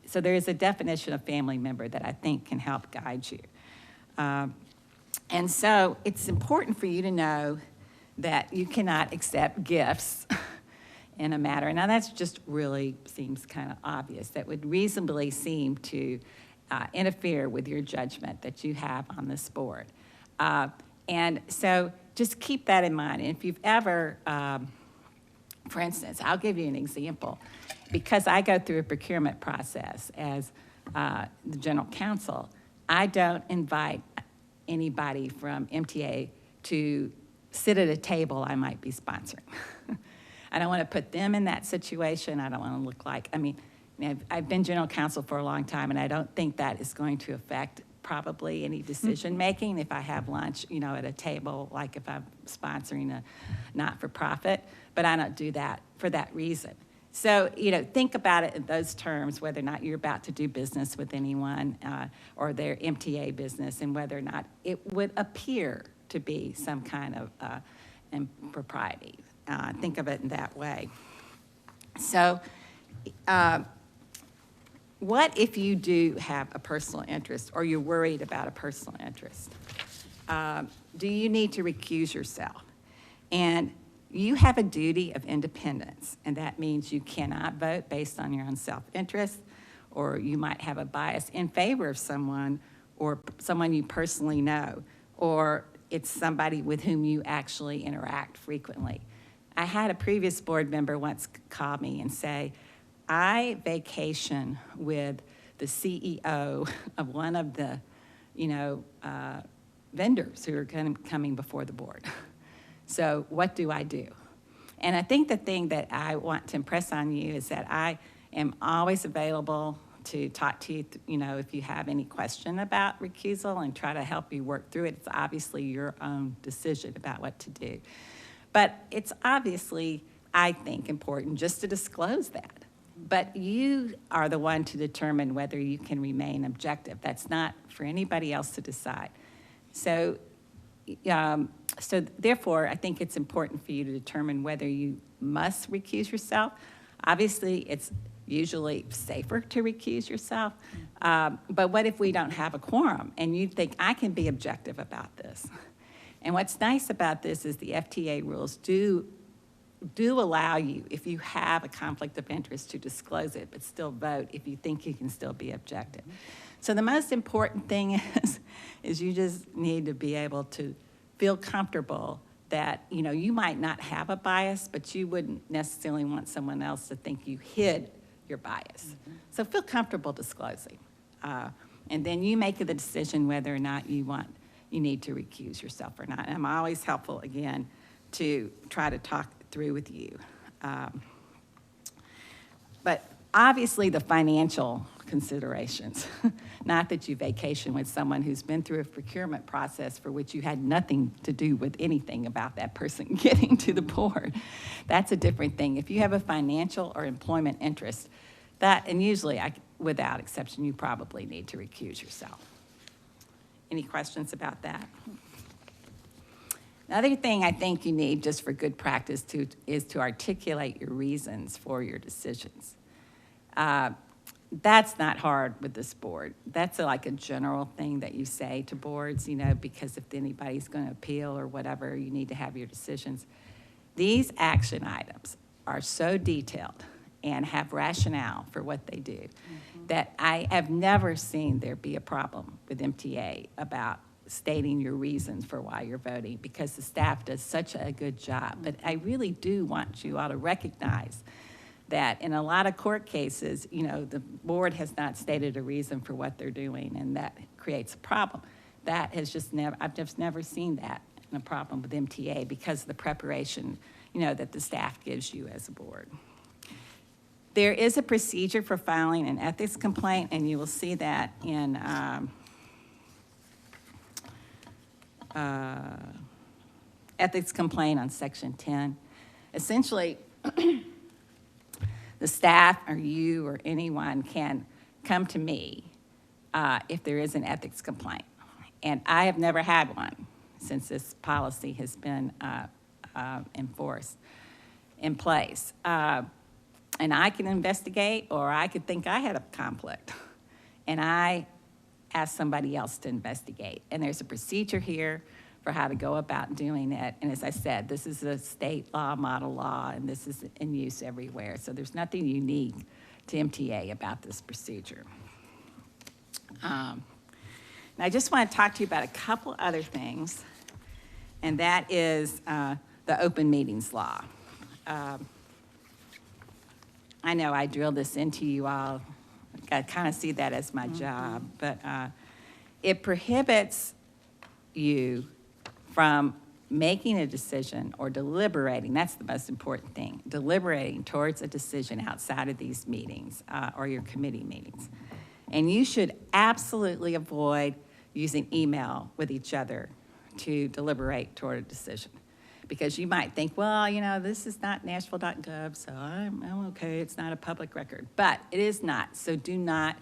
so there is a definition of family member that I think can help guide you. And so it's important for you to know that you cannot accept gifts in a matter. Now, that's just really seems kind of obvious. That would reasonably seem to interfere with your judgment that you have on this board. And so just keep that in mind. And if you've ever, for instance, I'll give you an example. Because I go through a procurement process as the general counsel, I don't invite anybody from MTA to sit at a table I might be sponsoring. I don't want to put them in that situation. I don't want to look like, I've been general counsel for a long time, and I don't think that is going to affect probably any decision-making if I have lunch, at a table, like if I'm sponsoring a not-for-profit, but I don't do that for that reason. So, think about it in those terms, whether or not you're about to do business with anyone or their MTA business, and whether or not it would appear to be some kind of impropriety. Think of it in that way. So what if you do have a personal interest or you're worried about a personal interest? Do you need to recuse yourself? And you have a duty of independence, and that means you cannot vote based on your own self-interest, or you might have a bias in favor of someone or someone you personally know, or it's somebody with whom you actually interact frequently. I had a previous board member once call me and say, I vacation with the CEO of one of the, vendors who are coming before the board. So what do I do? And I think the thing that I want to impress on you is that I am always available to talk to you, if you have any question about recusal and try to help you work through it. It's obviously your own decision about what to do. But it's obviously, I think, important just to disclose that. But you are the one to determine whether you can remain objective. That's not for anybody else to decide. So therefore, I think it's important for you to determine whether you must recuse yourself. Obviously, it's usually safer to recuse yourself. But what if we don't have a quorum and you think, I can be objective about this? And what's nice about this is the FTA rules do allow you, if you have a conflict of interest, to disclose it, but still vote if you think you can still be objective. So the most important thing is you just need to be able to feel comfortable that, you might not have a bias, but you wouldn't necessarily want someone else to think you hid your bias. So feel comfortable disclosing. And then you make the decision whether or not you need to recuse yourself or not. And I'm always helpful, again, to try to talk through with you. But obviously the financial considerations, not that you vacation with someone who's been through a procurement process for which you had nothing to do with anything about that person getting to the board. That's a different thing. If you have a financial or employment interest, and usually, without exception, you probably need to recuse yourself. Any questions about that? Another thing I think you need just for good practice is to articulate your reasons for your decisions. That's not hard with this board. That's like a general thing that you say to boards, because if anybody's going to appeal or whatever, you need to have your decisions. These action items are so detailed and have rationale for what they do that I have never seen there be a problem with MTA about stating your reasons for why you're voting, because the staff does such a good job. But I really do want you all to recognize that in a lot of court cases, the board has not stated a reason for what they're doing, and that creates a problem. I've just never seen that in a problem with MTA because of the preparation, that the staff gives you as a board. There is a procedure for filing an ethics complaint, and you will see that in ethics complaint on section 10. Essentially, the staff or you or anyone can come to me if there is an ethics complaint. And I have never had one since this policy has been enforced in place. And I can investigate, or I could think I had a conflict. And I ask somebody else to investigate. And there's a procedure here for how to go about doing it. And as I said, this is a state law, model law, and this is in use everywhere. So there's nothing unique to MTA about this procedure. And I just want to talk to you about a couple other things, and that is the open meetings law. I know I drilled this into you all. I kind of see that as my job, but it prohibits you from making a decision or deliberating. That's the most important thing, deliberating towards a decision outside of these meetings or your committee meetings. And you should absolutely avoid using email with each other to deliberate toward a decision. Because you might think, well, this is not Nashville.gov, so I'm okay, it's not a public record. But it is not, so do not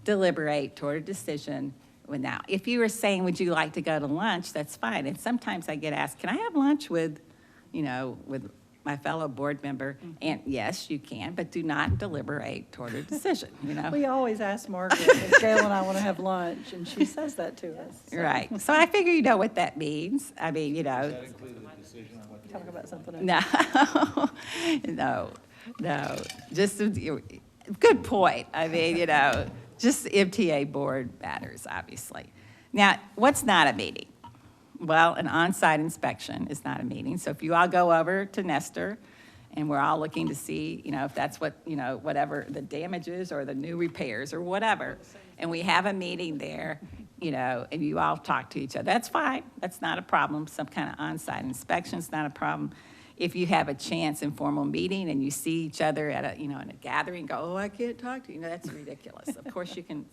deliberate toward a decision. Now, if you were saying, would you like to go to lunch, that's fine. And sometimes I get asked, can I have lunch with my fellow board member? And yes, you can, but do not deliberate toward a decision, We always ask Margaret if Gail and I want to have lunch, and she saes that to us. So. Right. So I figure you know what that means. I mean, Does that include the decision on what to talk about something else? No. Just good point. I mean, just MTA board matters, obviously. Now, what's not a meeting? Well, an on-site inspection is not a meeting. So if you all go over to Nestor and we're all looking to see, if that's what, whatever the damages or the new repairs or whatever, and we have a meeting there, and you all talk to each other, that's fine. That's not a problem. Some kind of on-site inspection is not a problem. If you have a chance informal meeting and you see each other at a, in a gathering, go, oh, I can't talk to you, that's ridiculous. Of course you can,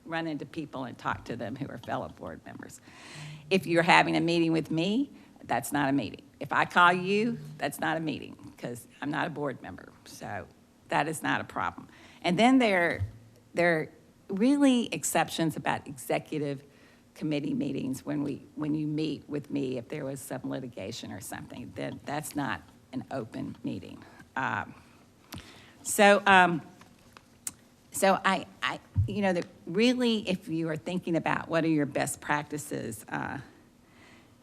run into people and talk to them who are fellow board members. If you're having a meeting with me, that's not a meeting. If I call you, that's not a meeting, because I'm not a board member. So that is not a problem. And then there are really exceptions about executive committee meetings when you meet with me, if there was some litigation or something, then that's not an open meeting. So I that really, if you are thinking about what are your best practices,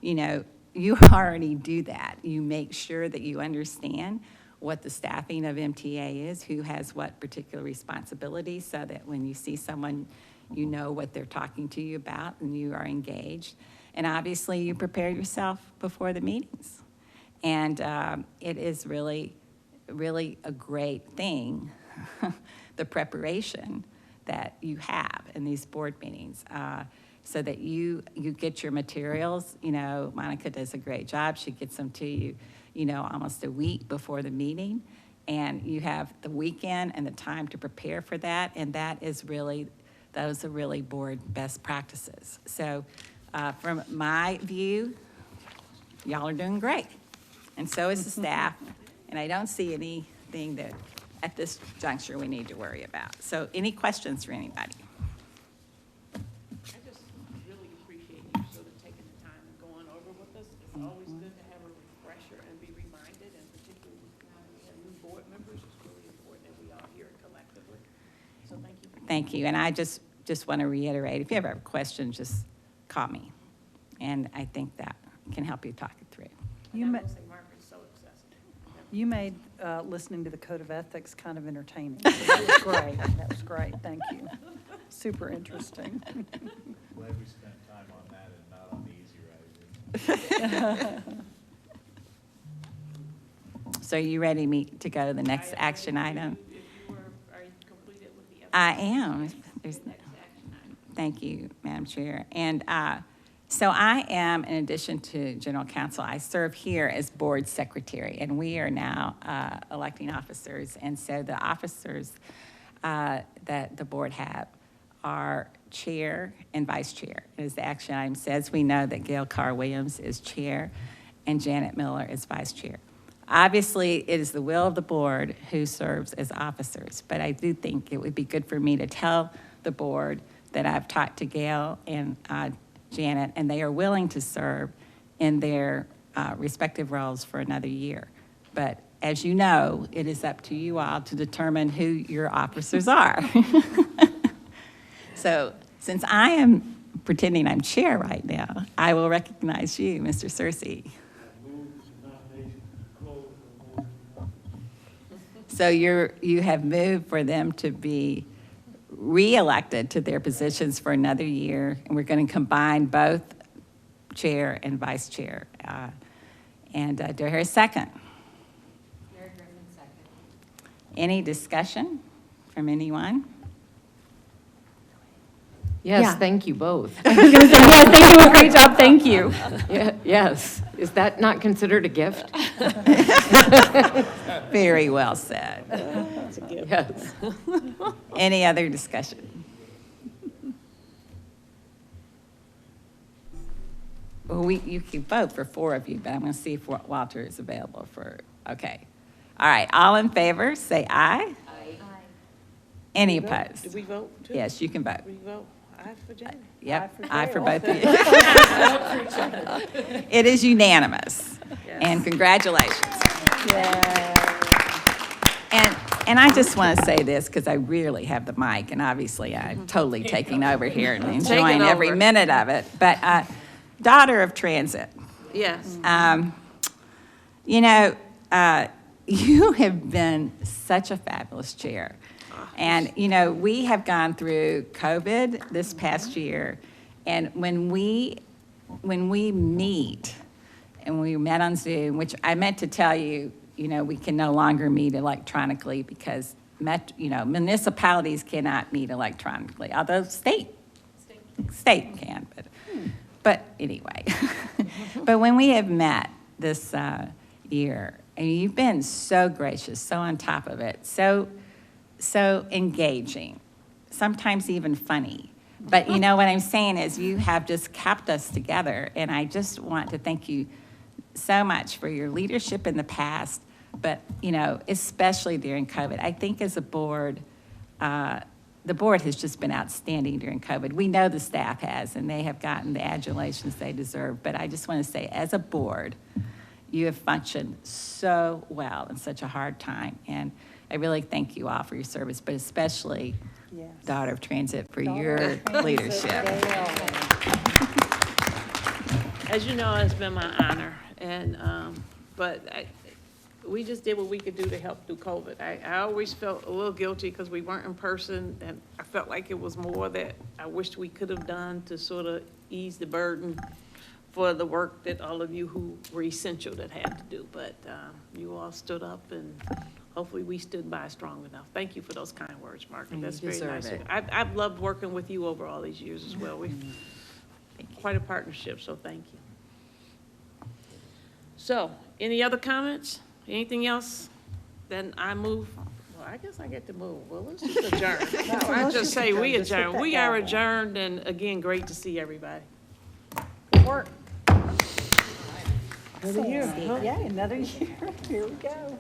you already do that. You make sure that you understand what the staffing of MTA is, who has what particular responsibilities, so that when you see someone, you know what they're talking to you about and you are engaged. And obviously, you prepare yourself before the meetings. And it is really, really a great thing, the preparation that you have in these board meetings, so that you get your materials. Monica does a great job. She gets them to you, almost a week before the meeting. And you have the weekend and the time to prepare for that. And those are really board best practices. So from my view, y'all are doing great. And so is the staff. And I don't see anything that at this juncture we need to worry about. So any questions for anybody? I just really appreciate you sort of taking the time and going over with us. It's always good to have a refresher and be reminded, and particularly now we have new board members, it's really important that we all hear it collectively. So thank you. Thank you. And I just want to reiterate, if you ever have a question, just call me. And I think that can help you talk it through. You made listening to the Code of Ethics kind of entertaining. It was great. That was great. Thank you. Super interesting. Glad we spent time on that and not on the easy writing. So you ready to go to the next action item? Are you completed with the other? I am. Thank you, Madam Chair. And so I am, in addition to General Counsel, I serve here as Board Secretary, and we are now electing officers. And so the officers that the board have are Chair and Vice Chair. As the action item says, we know that Gail Carr-Williams is Chair and Janet Miller is Vice Chair. Obviously, it is the will of the board who serves as officers, but I do think it would be good for me to tell the board that I've talked to Gail and Janet, and they are willing to serve in their respective roles for another year. But as you know, it is up to you all to determine who your officers are. So since I am pretending I'm chair right now, I will recognize you, Mr. Searcy. So you have moved for them to be re-elected to their positions for another year, and we're going to combine both chair and vice chair. And do I hear a second? Mary Griffin, second. Any discussion from anyone? Yes, Yeah. thank you both. I was going to say, yes, they do a great job, thank you. Yes. Is that not considered a gift? Very well said. Yes. Any other discussion? Well, you can vote for 4 of you, but I'm going to see if Walter is available for, okay. All right, all in favor, say aye. Aye. Any Did opposed? we vote too? Yes, you can vote. We vote. Aye for Janet. Yep, Aye for aye for Gail. both of you. It is unanimous, and congratulations. And I just want to say this, because I rarely have the mic, and obviously I'm totally taking over here and enjoying every over. minute of it, but daughter of transit. Yes. You have been such a fabulous chair. And, we have gone through COVID this past year, and when we meet, and we met on Zoom, which I meant to tell you, we can no longer meet electronically because, municipalities cannot meet electronically, although state State can, but anyway. But when we have met this year, and you've been so gracious, so on top of it, so engaging, sometimes even funny. But you know what I'm saying is you have just kept us together, and I just want to thank you so much for your leadership in the past, but especially during COVID. I think as a board, the board has just been outstanding during COVID. We know the staff has, and they have gotten the adulations they deserve. But I just want to say, as a board, you have functioned so well in such a hard time. And I really thank you all for your service, but especially Daughter of Transit for your leadership. As you know, it's been my honor, and we just did what we could do to help through COVID. I always felt a little guilty because we weren't in person, and I felt like it was more that I wished we could have done to sort of ease the burden for the work that all of you who were essential that had to do. But you all stood up, and hopefully we stood by strong enough. Thank you for those kind words, Margaret. That's very nice. I've loved working with you over all these years as well. We've quite a partnership, so thank you. So, any other comments? Anything else? Then I move. Well, I guess I get to move. Well, let's just adjourn. No, I just say we adjourn. We are adjourned, and again, great to see everybody. Good work. Another year, huh? Yeah, another year. Here we go.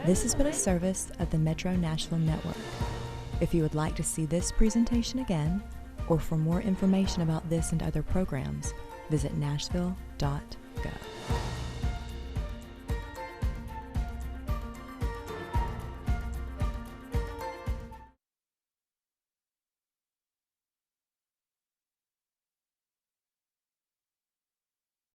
This has been a service of the Metro Nashville Network. If you would like to see this presentation again, or for more information about this and other programs, visit nashville.gov.